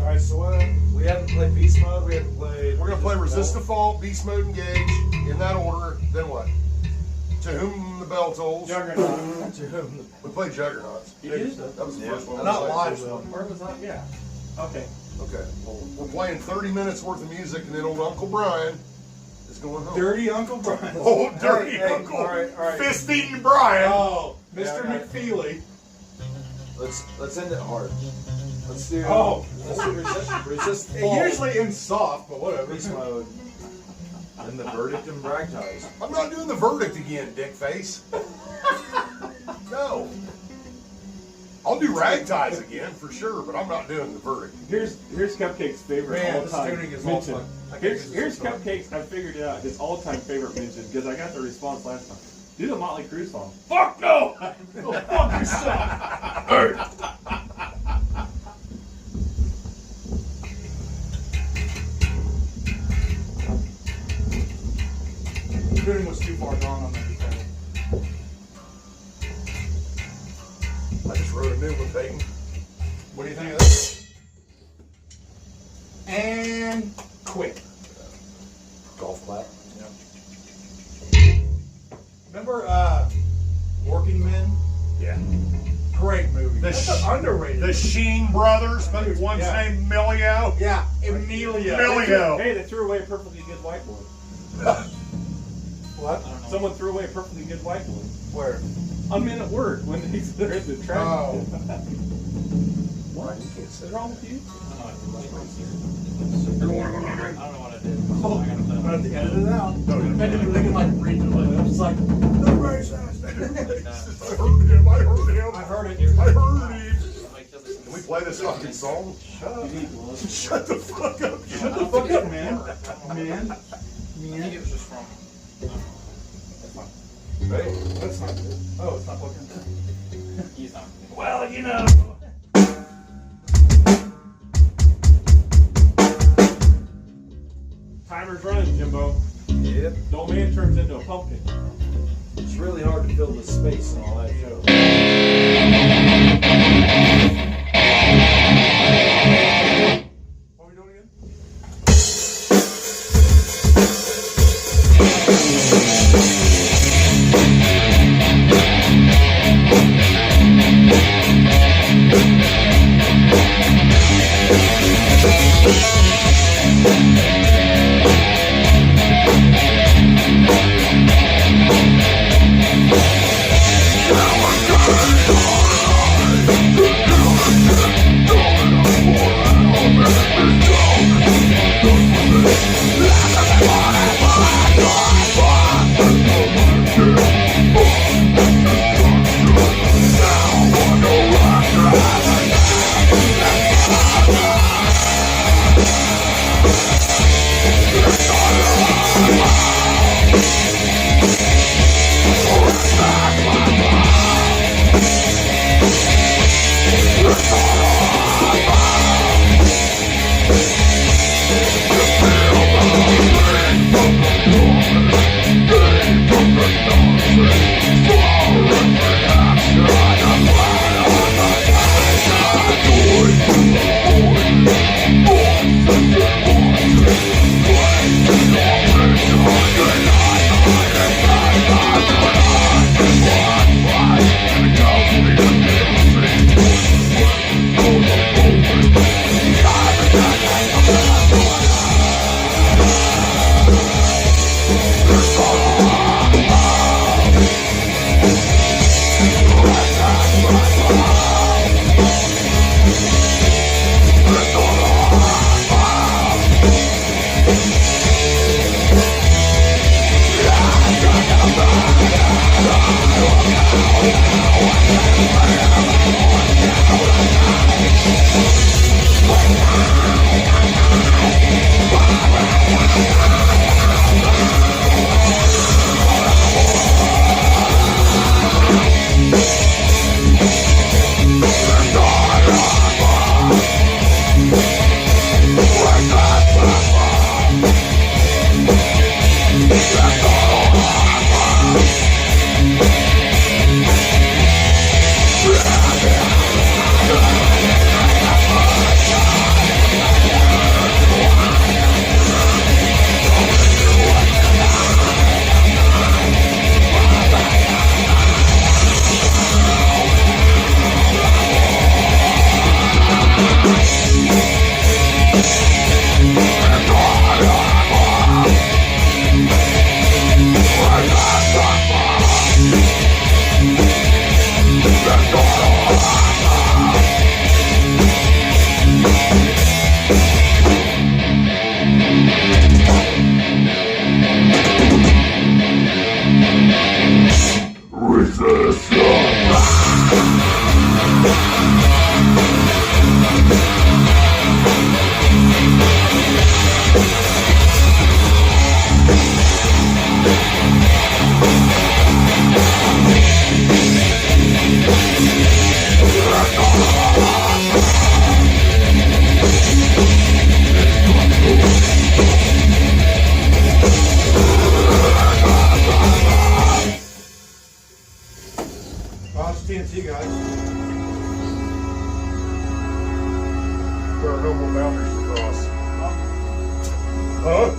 All right, so we haven't played Beast Mode. We haven't played. We're gonna play Resist the Fall, Beast Mode, Engage in that order. Then what? To Whom the Bell Tolls. Juggernaut. To whom? We played Juggernauts. You did? That was the first one. we Not played. live though. Or was that? Yeah. Okay. Okay. Well, we're playing 30 minutes worth of music, and then old Uncle Brian is going home. Dirty Uncle Brian. Oh, dirty Hey, Uncle. all right. Fist eating Brian. Oh, Mr. Yeah, I got it. McFeely. Let's end it hard. Let's do. Oh. Let's do resist the It fall. usually ends soft, but whatever. Beast Mode. And the verdict and brag ties. I'm not doing the verdict again, dickface. No. I'll do ragties again for sure, but I'm not doing the verdict. Here's Cupcake's favorite Man, all this time tuning is all mention. fun. I can't Here's use this one. Cupcake's. I figured it out. His all-time favorite mention because I got the response last time. Do the Motley Crue song. Fuck no! Go fuck yourself. Tuning was too far gone on that guitar. I just wrote a new one, Peyton. What do you think of this? And quit. Golf clap. Remember Working Men? Yeah. Great movie. That's underrated. The Sheen brothers, but one's Yeah. named Emilio. Yeah, Emilio. Emilio. Hey, they threw away a perfectly good white boy. What? Someone threw away a perfectly good white boy. Where? On Men at Work when they're in the trash. Oh. What? You can't say What's wrong with you? I don't know what I did. Oh, I gotta put I'm it gonna have to edit it out. No, you I didn't think like read the list. I was like, the racist. I heard him. I heard him. I heard it. I heard him. Like, till this Can we play this fucking song? Shut up. Shut the fuck up. Shut the fuck up, man. Man. I think it was just from. Hey, That's not good. Oh, it's not looking. He's not. Well, you know. Timer's running, Jimbo. Yep. The old man turns into a pumpkin. It's really hard to fill the space and all that. What are we doing again? See you guys. There are no more boundaries to cross. Huh?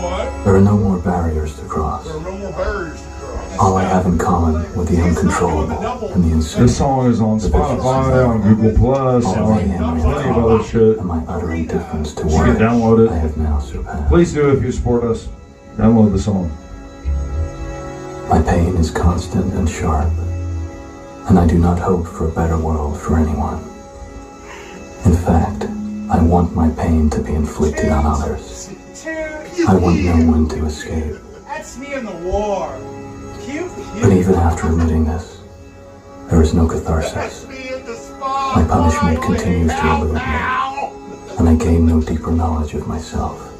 What? There are no more barriers to cross. There are no more barriers to cross. All I have in common with the uncontrollable and the insane. This song is on Spotify, on Google Plus, on plenty of other shit. And my utter indifference to You can words download I it. have now surpassed. Please do if you support us. Download the song. My pain is constant and sharp, and I do not hope for a better world for anyone. In fact, I want my pain to be inflicted on others. I want no one to escape. That's me in the war. Cute. But even after admitting this, there is no catharsis. My punishment continues to elude me, and I gain no deeper knowledge of myself.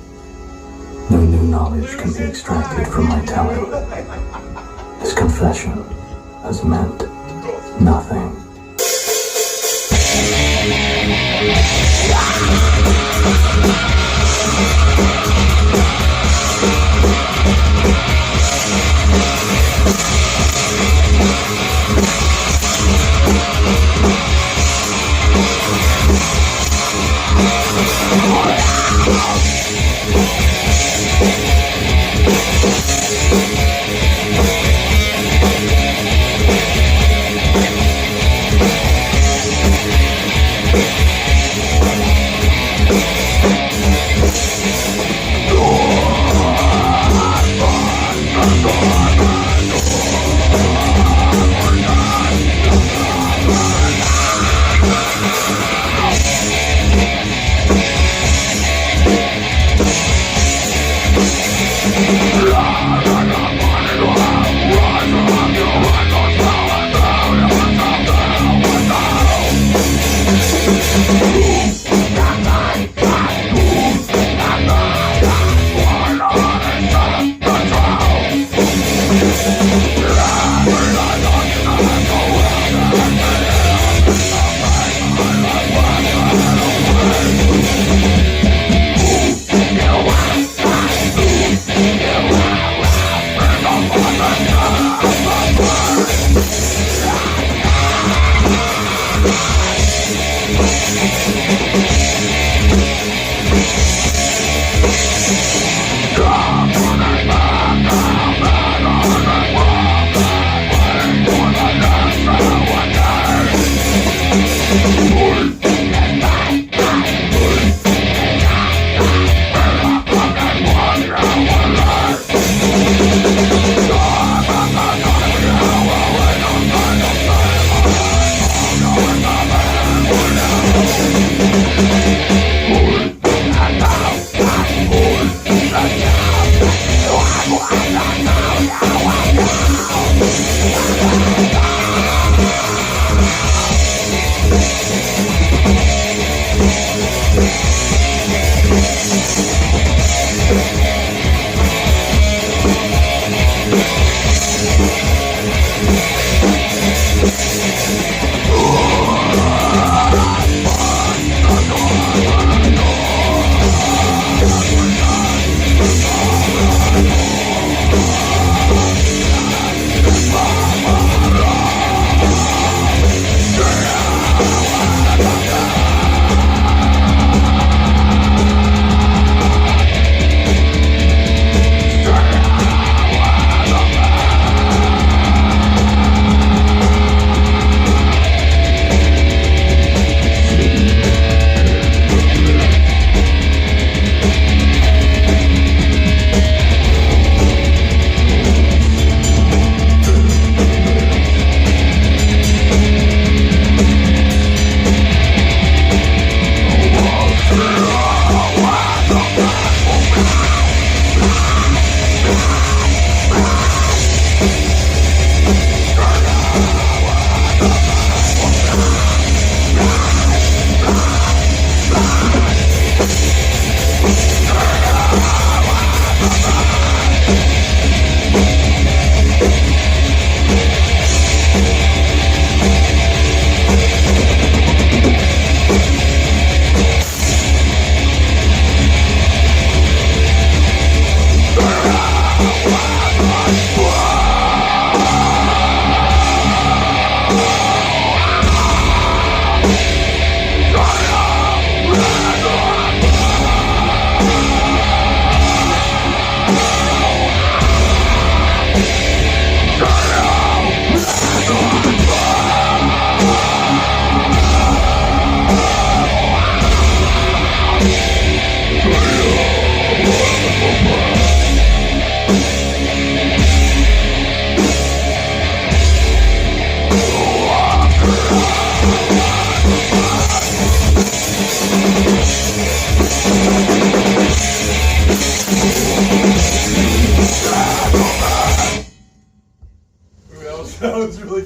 No new knowledge can be extracted from my telling. This confession has meant nothing.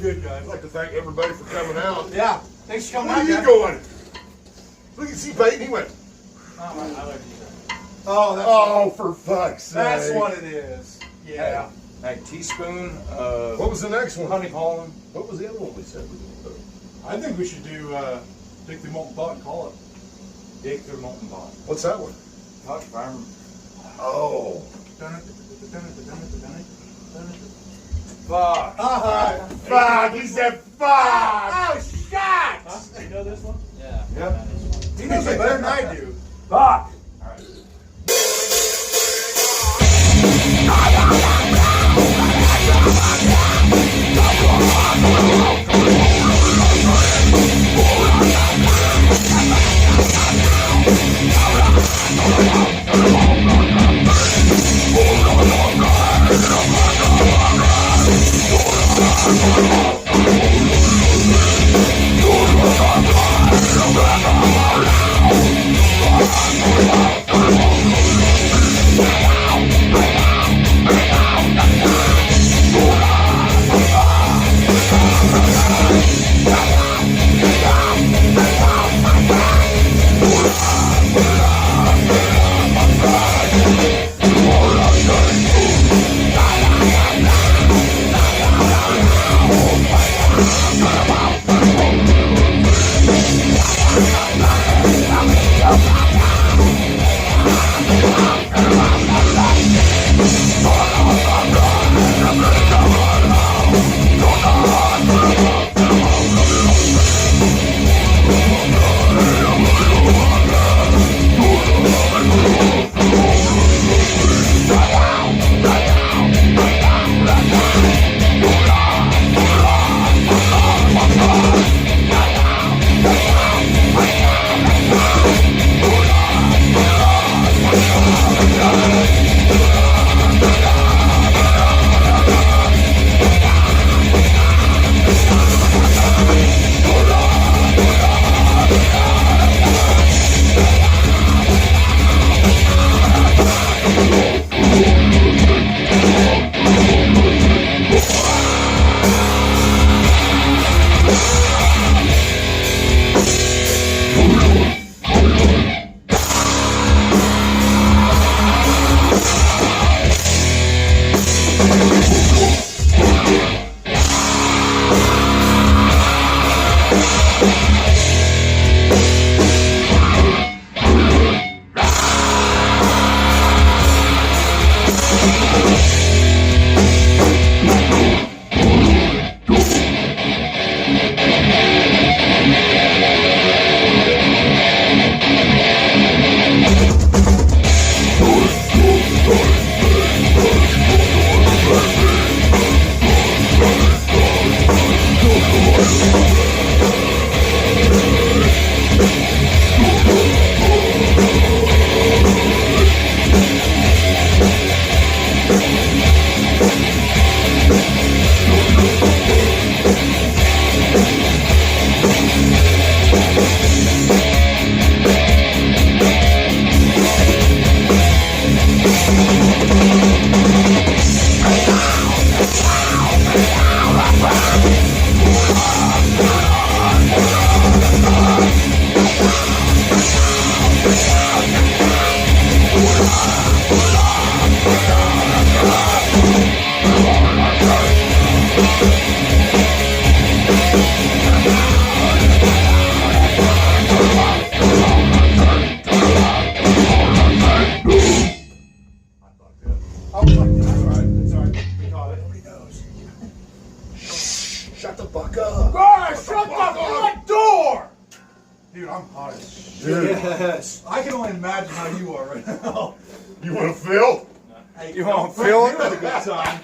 really good, guys. I'd like to thank everybody for coming out. Yeah. Thanks for coming Where out, are you guys. going? Look at see Peyton. He went. Oh, that's, Oh, for fuck's sake! that's what it is. Yeah. Hey, teaspoon What was the next one? honey pollen. What was the other one we said we were going to do? I think we should do Dick the Molten Pot and call it. Dig through molten pot. What's that one? Touch farm. Oh. Fuck. Fuck! He said fuck! Oh, shit! You know this one? Yeah. Yep. He knows it better than I do. Fuck. Shut the fuck up! Guys, shut the front door! Dude, I'm hot as shit. Yes. I can only imagine how you are right now. You want to feel? Hey, You want to feel it? Had a good time.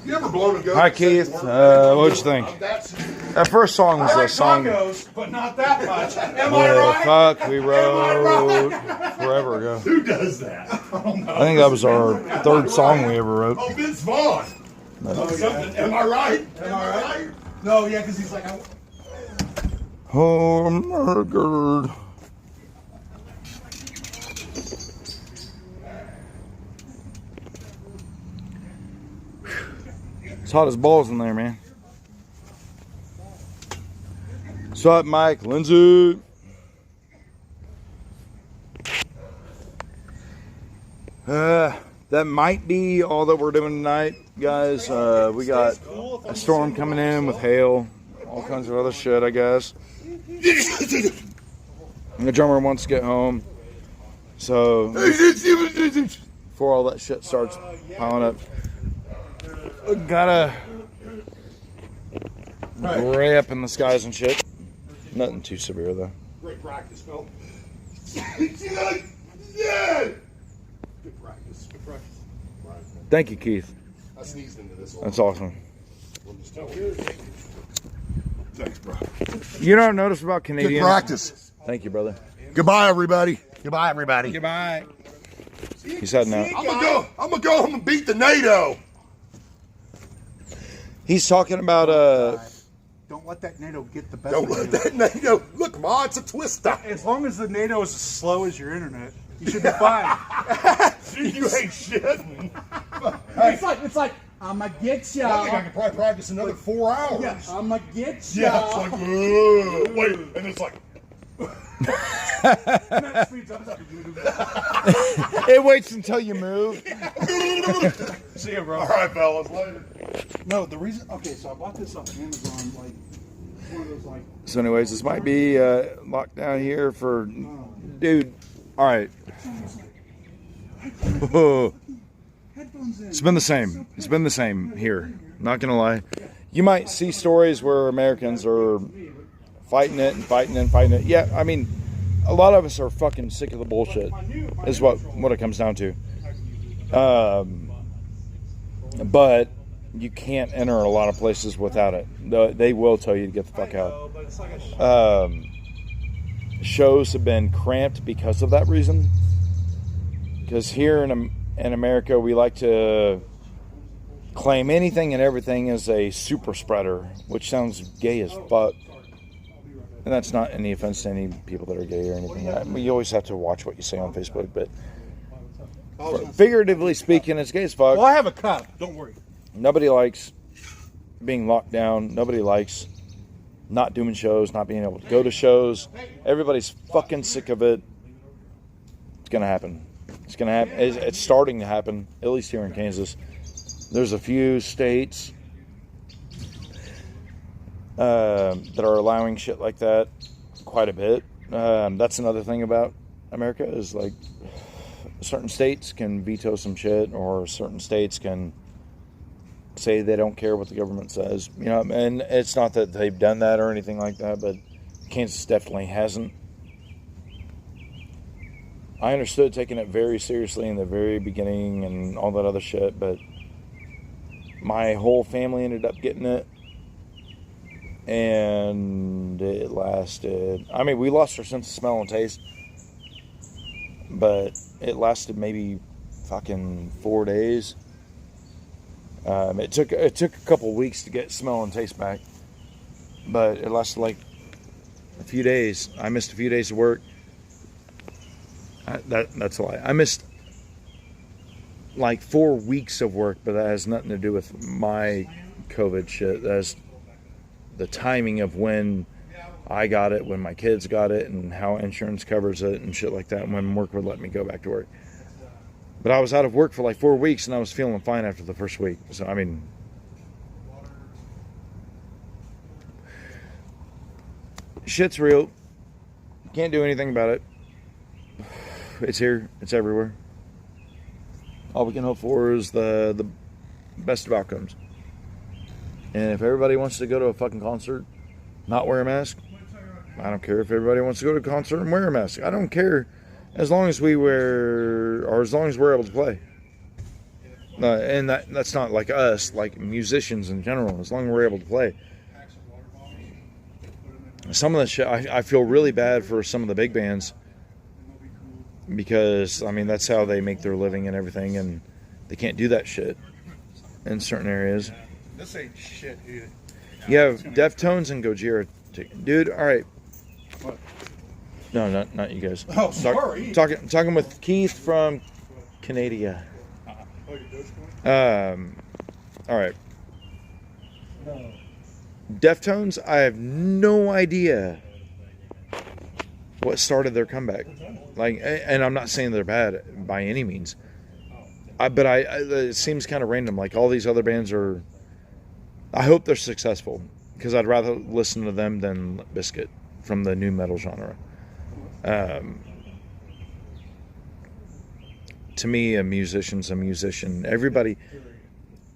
You ever blown a ghost? Hi, Keith. What'd you think? That's That first song was I a like song tacos, but not that much. Am I the right? fuck we wrote forever ago. who does that? I think that was our third song we ever wrote. Oh, Vince Vaughn. Something. Am I right? Am I right? No, yeah, because he's like, Oh, murdered. It's hot as balls in there, man. What's up, Mike? Lindsay? That might be all that we're doing tonight, guys. We got a storm coming in with hail, all kinds of other shit, I guess. And the drummer wants to get home, so before all that shit starts piling up, gotta gray up in the skies and shit. Nothing too severe though. Great practice, Phil. Good practice. Good practice. Thank you, Keith. I sneezed into this one. That's awesome. Thanks, bro. You know what I noticed about Canadians? Good practice. Thank you, brother. Goodbye, everybody. Goodbye, everybody. Goodbye. He's heading out. I'm gonna go home and beat the NATO. He's talking about Don't let that NATO get the best Don't of let you. that NATO. Look, Ma, it's a twister. As long as the NATO is as slow as your internet, you should be fine. You ain't shit. It's like I'ma get I think I ya. can probably practice another 4 hours. Yeah, I'ma get ya. Yeah, it's like, "Ugh," wait, and it's like, That speeds up. it waits until you move. See ya, bro. all right, fellas, later. No, the reason. Okay, so I bought this off Amazon. Like it's one of those like. So anyways, this might be locked down here for, dude. All right. It's been the same. It's been the same here. Not gonna lie. You might see stories where Americans are fighting it and fighting it and fighting it. Yeah, I mean, a lot of us are fucking sick of the bullshit. Is what it comes down to. But you can't enter a lot of places without it. They will tell you to get the fuck out. Shows have been cramped because of that reason. Because here in America, we like to claim anything and everything as a super spreader, which sounds gay as fuck. And that's not any offense to any people that are gay or anything. I mean, you always have to watch what you say on Facebook, but figuratively speaking, it's gay as fuck. Well, I have a cup. Don't worry. Nobody likes being locked down. Nobody likes not doing shows, not being able to go to shows. Everybody's fucking sick of it. It's gonna happen. It's gonna happen. It's starting to happen, at least here in Kansas. There's a few states that are allowing shit like that quite a bit. That's another thing about America is like certain states can veto some shit, or certain states can say they don't care what the government says. You know, and it's not that they've done that or anything like that, but Kansas definitely hasn't. I understood taking it very seriously in the very beginning and all that other shit, but my whole family ended up getting it. And it lasted, I mean, we lost our sense of smell and taste, but it lasted maybe fucking 4 days. It took a couple weeks to get smell and taste back, but it lasted like a few days. I missed a few days of work. That's a lie. I missed like 4 weeks of work, but that has nothing to do with my COVID shit. That's the timing of when I got it, when my kids got it, and how insurance covers it and shit like that, and when work would let me go back to work. But I was out of work for like 4 weeks, and I was feeling fine after the first week. So, I mean, shit's real. Can't do anything about it. It's here. It's everywhere. All we can hope for is the best of outcomes. And if everybody wants to go to a fucking concert, not wear a mask, I don't care. If everybody wants to go to a concert and wear a mask, I don't care. As long as we wear, or as long as we're able to play. And that's not like us, like musicians in general. As long as we're able to play. Some of the shit, I feel really bad for some of the big bands. Because, I mean, that's how they make their living and everything. And they can't do that shit in certain areas. This ain't shit, dude. You have Deftones and Gojira. Dude, alright. What? No, not you guys. Oh, sorry. Talking with Keith from Canada. Alright. Deftones, I have no idea what started their comeback. Like, and I'm not saying they're bad by any means. But it seems kind of random. Like all these other bands are. I hope they're successful because I'd rather listen to them than Limp Bizkit from the new metal genre. To me, a musician's a musician. Everybody,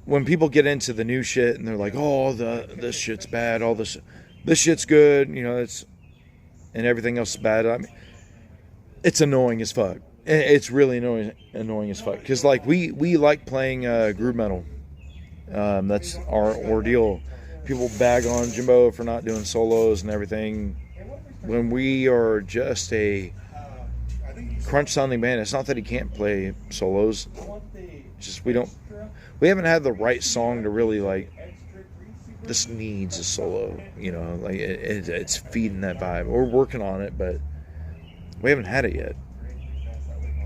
when people get into the new shit and they're like, "Oh, this shit's bad. All this shit's good," you know, and everything else is bad. I mean, it's annoying as fuck. It's really annoying as fuck. Because like we like playing groove metal. That's our ordeal. People bag on Jimbo for not doing solos and everything. When we are just a crunch sounding band, it's not that he can't play solos. It's just we haven't had the right song to really like. This needs a solo, you know. Like it's feeding that vibe. We're working on it, but we haven't had it yet.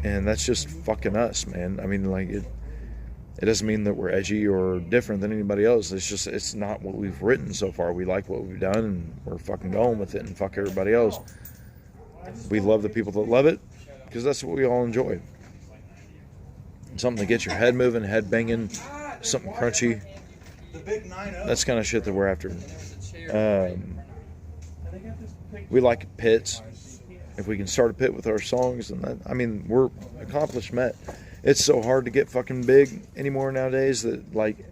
And that's just fucking us, man. I mean, like, it doesn't mean that we're edgy or different than anybody else. It's just, it's not what we've written so far. We like what we've done, and we're fucking going with it, and fuck everybody else. We love the people that love it, because that's what we all enjoy. Something to get your head moving, head banging, something crunchy. That's kind of shit that we're after. We like pits. If we can start a pit with our songs, and that, I mean, we're accomplished met. It's so hard to get fucking big anymore nowadays that, like,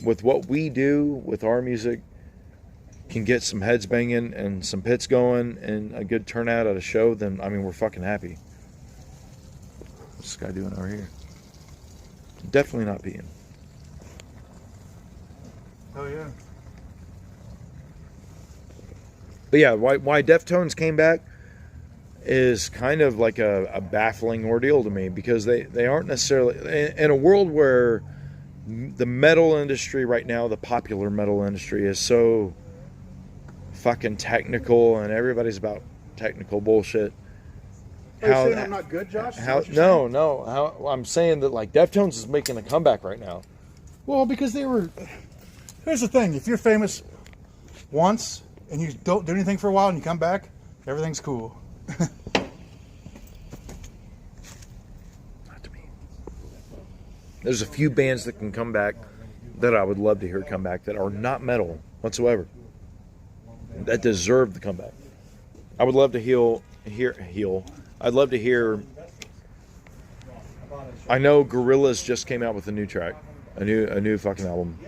with what we do with our music, can get some heads banging and some pits going and a good turnout at a show, then, I mean, we're fucking happy. What's this guy doing over here? Definitely not peeing. Oh, yeah. But yeah, why Deftones came back is kind of like a baffling ordeal to me, because they aren't necessarily in a world where the metal industry right now, the popular metal industry, is so fucking technical and everybody's about technical bullshit. Are you saying I'm not good, Josh? No. I'm saying that like Deftones is making a comeback right now. Well, because they were. Here's the thing: if you're famous once and you don't do anything for a while and you come back, everything's cool. Not to me. There's a few bands that can come back that I would love to hear come back that are not metal whatsoever, that deserve the comeback. I would love to hear. I'd love to hear. I know Gorillaz just came out with a new track, a new fucking album.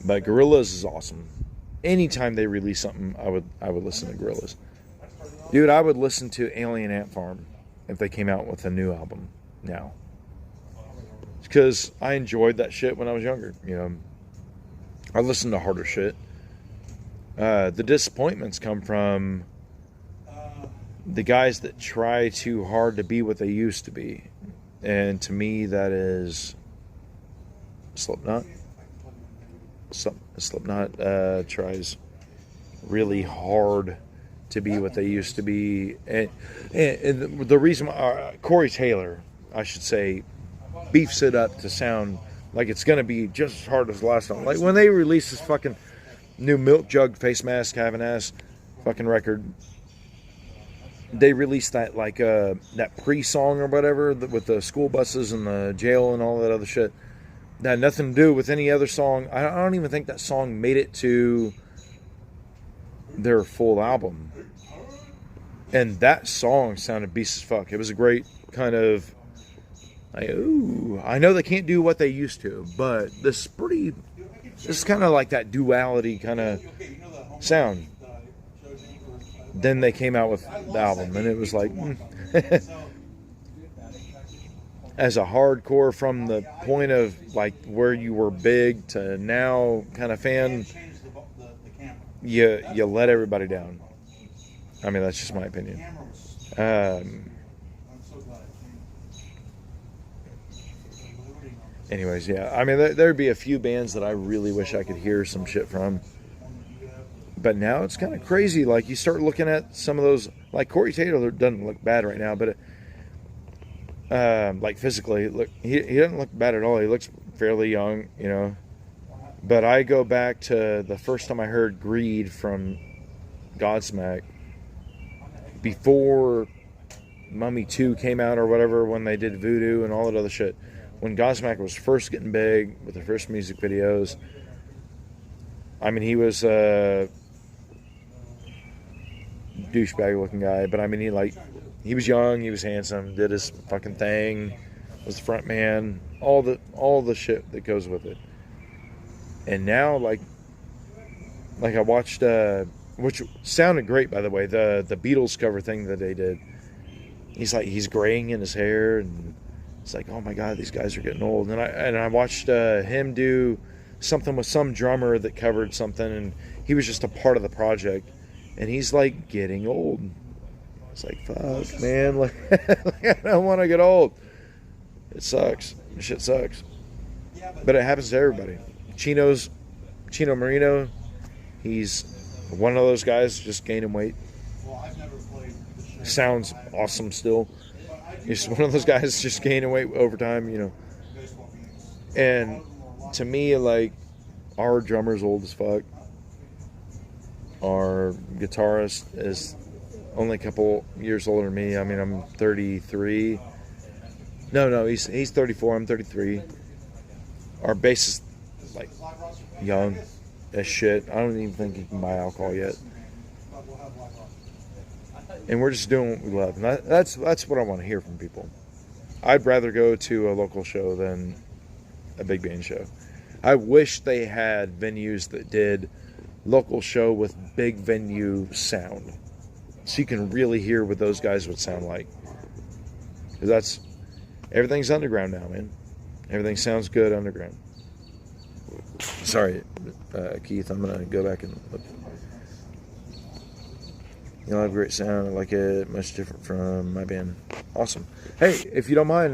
But Gorillaz is awesome. Anytime they release something, I would listen to Gorillaz. Dude, I would listen to Alien Ant Farm if they came out with a new album now. Because I enjoyed that shit when I was younger. You know, I listened to harder shit. The disappointments come from the guys that try too hard to be what they used to be. And to me, that is Slipknot. Slipknot tries really hard to be what they used to be. And the reason Corey Taylor, I should say, beefs it up to sound like it's going to be just as hard as the last one. Like when they released this fucking new Milk Jug Face Mask Having Ass fucking record, they released that like that pre-song or whatever with the school buses and the jail and all that other shit. That had nothing to do with any other song. I don't even think that song made it to their full album. And that song sounded beast as fuck. It was a great kind of, like, ooh, I know they can't do what they used to, but this is kind of like that duality kind of sound. Then they came out with the album, and it was like, as a hardcore from the point of like where you were big to now kind of fan, you let everybody down. I mean, that's just my opinion. Anyways, yeah. I mean, there'd be a few bands that I really wish I could hear some shit from. But now it's kind of crazy. Like, you start looking at some of those, like Corey Taylor doesn't look bad right now, but like physically, look, he doesn't look bad at all. He looks fairly young, you know. But I go back to the first time I heard Greed from Godsmack before Mummy 2 came out or whatever, when they did Voodoo and all that other shit. When Godsmack was first getting big with their first music videos, I mean, he was a douchebag looking guy, but I mean, he was young, he was handsome, did his fucking thing, was the front man, all the shit that goes with it. And now, like I watched, which sounded great, by the way, the Beatles cover thing that they did. He's graying in his hair, and it's like, oh my god, these guys are getting old. And I watched him do something with some drummer that covered something, and he was just a part of the project, and he's like getting old. It's like, fuck, man, like I don't want to get old. It sucks. This shit sucks. But it happens to everybody. Chino Marino, he's one of those guys just gaining weight. Sounds awesome still. He's one of those guys just gaining weight over time, you know. And to me, like, our drummer's old as fuck. Our guitarist is only a couple years older than me. I mean, I'm 33. No, he's 34. I'm 33. Our bassist, like, young as shit. I don't even think he can buy alcohol yet. And we're just doing what we love. And that's what I want to hear from people. I'd rather go to a local show than a big band show. I wish they had venues that did local show with big venue sound, so you can really hear what those guys would sound like. Because everything's underground now, man. Everything sounds good underground. Sorry, Keith, I'm gonna go back and look. You know, I have great sound. I like it. Much different from my band. Awesome. Hey, if you don't mind,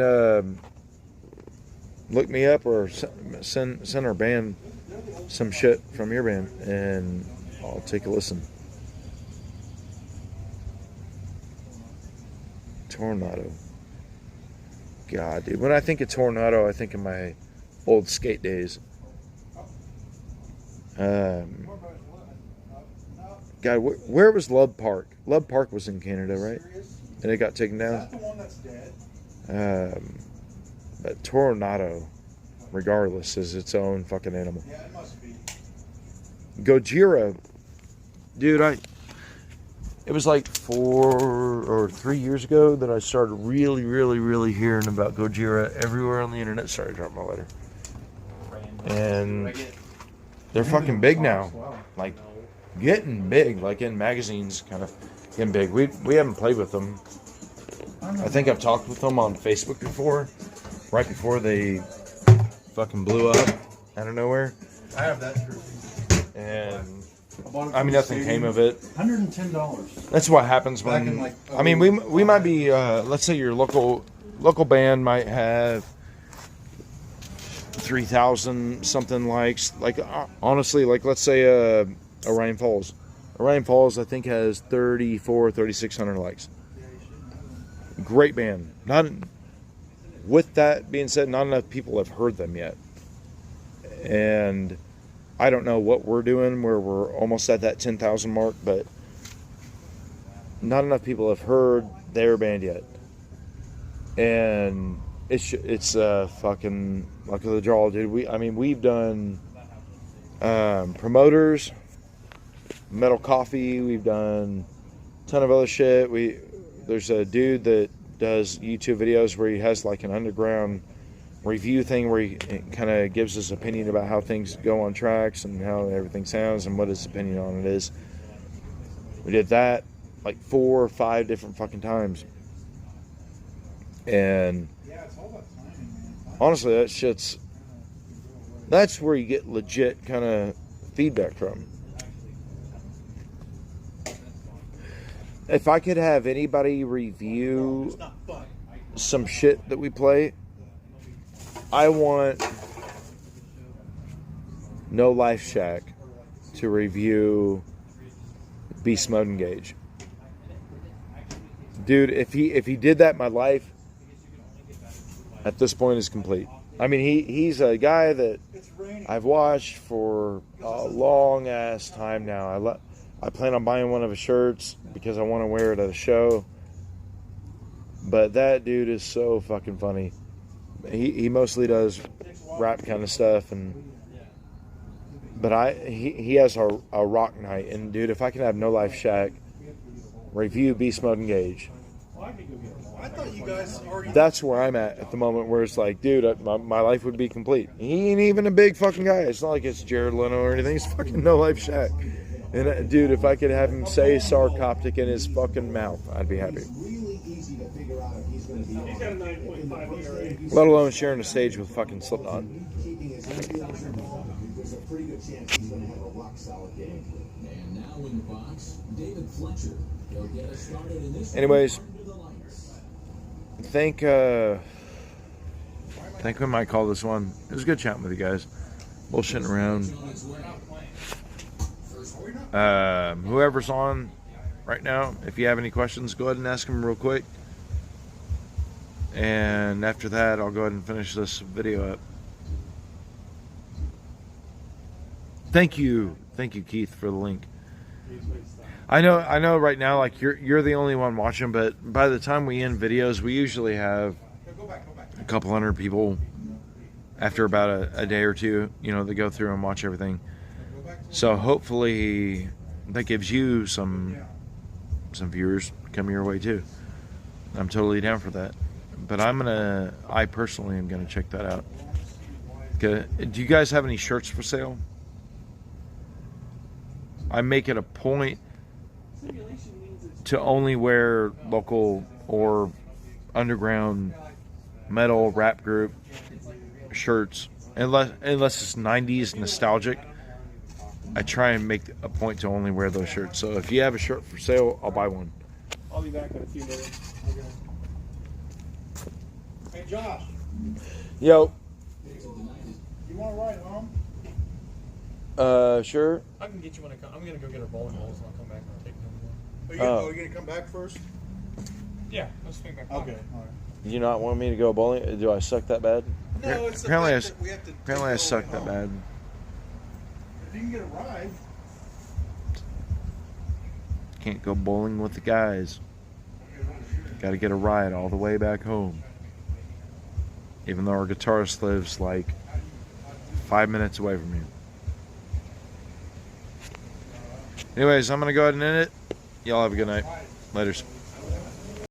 look me up or send our band some shit from your band, and I'll take a listen. Tornado. God, dude. When I think of Tornado, I think of my old skate days. God, where was Love Park? Love Park was in Canada, right? And it got taken down. Is that the one that's dead? But Tornado, regardless, is its own fucking animal. Yeah, it must be. Gojira, dude, it was like 4 or 3 years ago that I started really hearing about Gojira. Everywhere on the internet started dropping my letter. And they're fucking big now. Like, getting big, like in magazines, kind of getting big. We haven't played with them. I think I've talked with them on Facebook before, right before they fucking blew up out of nowhere. I have that jersey. And I mean, nothing came of it. $110. That's what happens when. Back in, like, I mean, we might be. Let's say your local band might have 3,000 something likes. Like honestly, like let's say Orion Falls. Orion Falls, I think, has 3,600 likes. Great band. With that being said, not enough people have heard them yet. And I don't know what we're doing where we're almost at that 10,000 mark, but not enough people have heard their band yet. And it's fucking luck of the draw, dude. We've done Promoters, Metal Coffee, we've done a ton of other shit. There's a dude that does YouTube videos where he has like an underground review thing where he kind of gives his opinion about how things go on tracks and how everything sounds and what his opinion on it is. We did that like 4 or 5 different fucking times. And honestly, that's where you get legit kind of feedback from. If I could have anybody review some shit that we play, I want No Life Shack to review Beast Mode Engage. Dude, if he did that, my life at this point is complete. I mean, he's a guy that I've watched for a long ass time now. I plan on buying one of his shirts because I want to wear it at a show. But that dude is so fucking funny. He mostly does rap kind of stuff, but he has a rock night, and dude, if I can have No Life Shaq review Beast Mode Engage, I thought you guys already. that's where I'm at the moment, where it's like, dude, my life would be complete. He ain't even a big fucking guy. It's not like it's Jared Leno or anything. It's fucking No Life Shaq. And dude, if I could have him say sarcoptic in his fucking mouth, I'd be happy. Let alone sharing the stage with fucking Slipknot. Anyways, think we might call this one. It was good chatting with you guys. Bullshitting around. Whoever's on right now, if you have any questions, go ahead and ask them real quick. And after that, I'll go ahead and finish this video up. Thank you, Keith, for the link. I know. Right now, like you're the only one watching, but by the time we end videos, we usually have a couple hundred people. After about a day or two, they go through and watch everything. So hopefully, that gives you some viewers come your way too. I'm totally down for that. But I personally am gonna check that out. Okay. Do you guys have any shirts for sale? I make it a point to only wear local or underground metal rap group shirts, unless it's 90s nostalgic. I try and make a point to only wear those shirts. So if you have a shirt for sale, I'll buy one. I'll be back in a few minutes. Hey, Josh. Yo. You want to ride home? Sure. I can get you when I come. I'm gonna go get our bowling balls and I'll come back and take them. Are you going to come back first? Yeah, let's swing back. Okay. All right. Do you not want me to go bowling? Do I suck that bad? No, it's the apparently fact that we have to apparently I take suck it that home. bad. If you can get a ride. Can't go bowling with the guys. Got to get a ride all the way back home. Even though our guitarist lives like 5 minutes away from me. Anyways, I'm going to go ahead and end it. Y'all have a good night. Laters.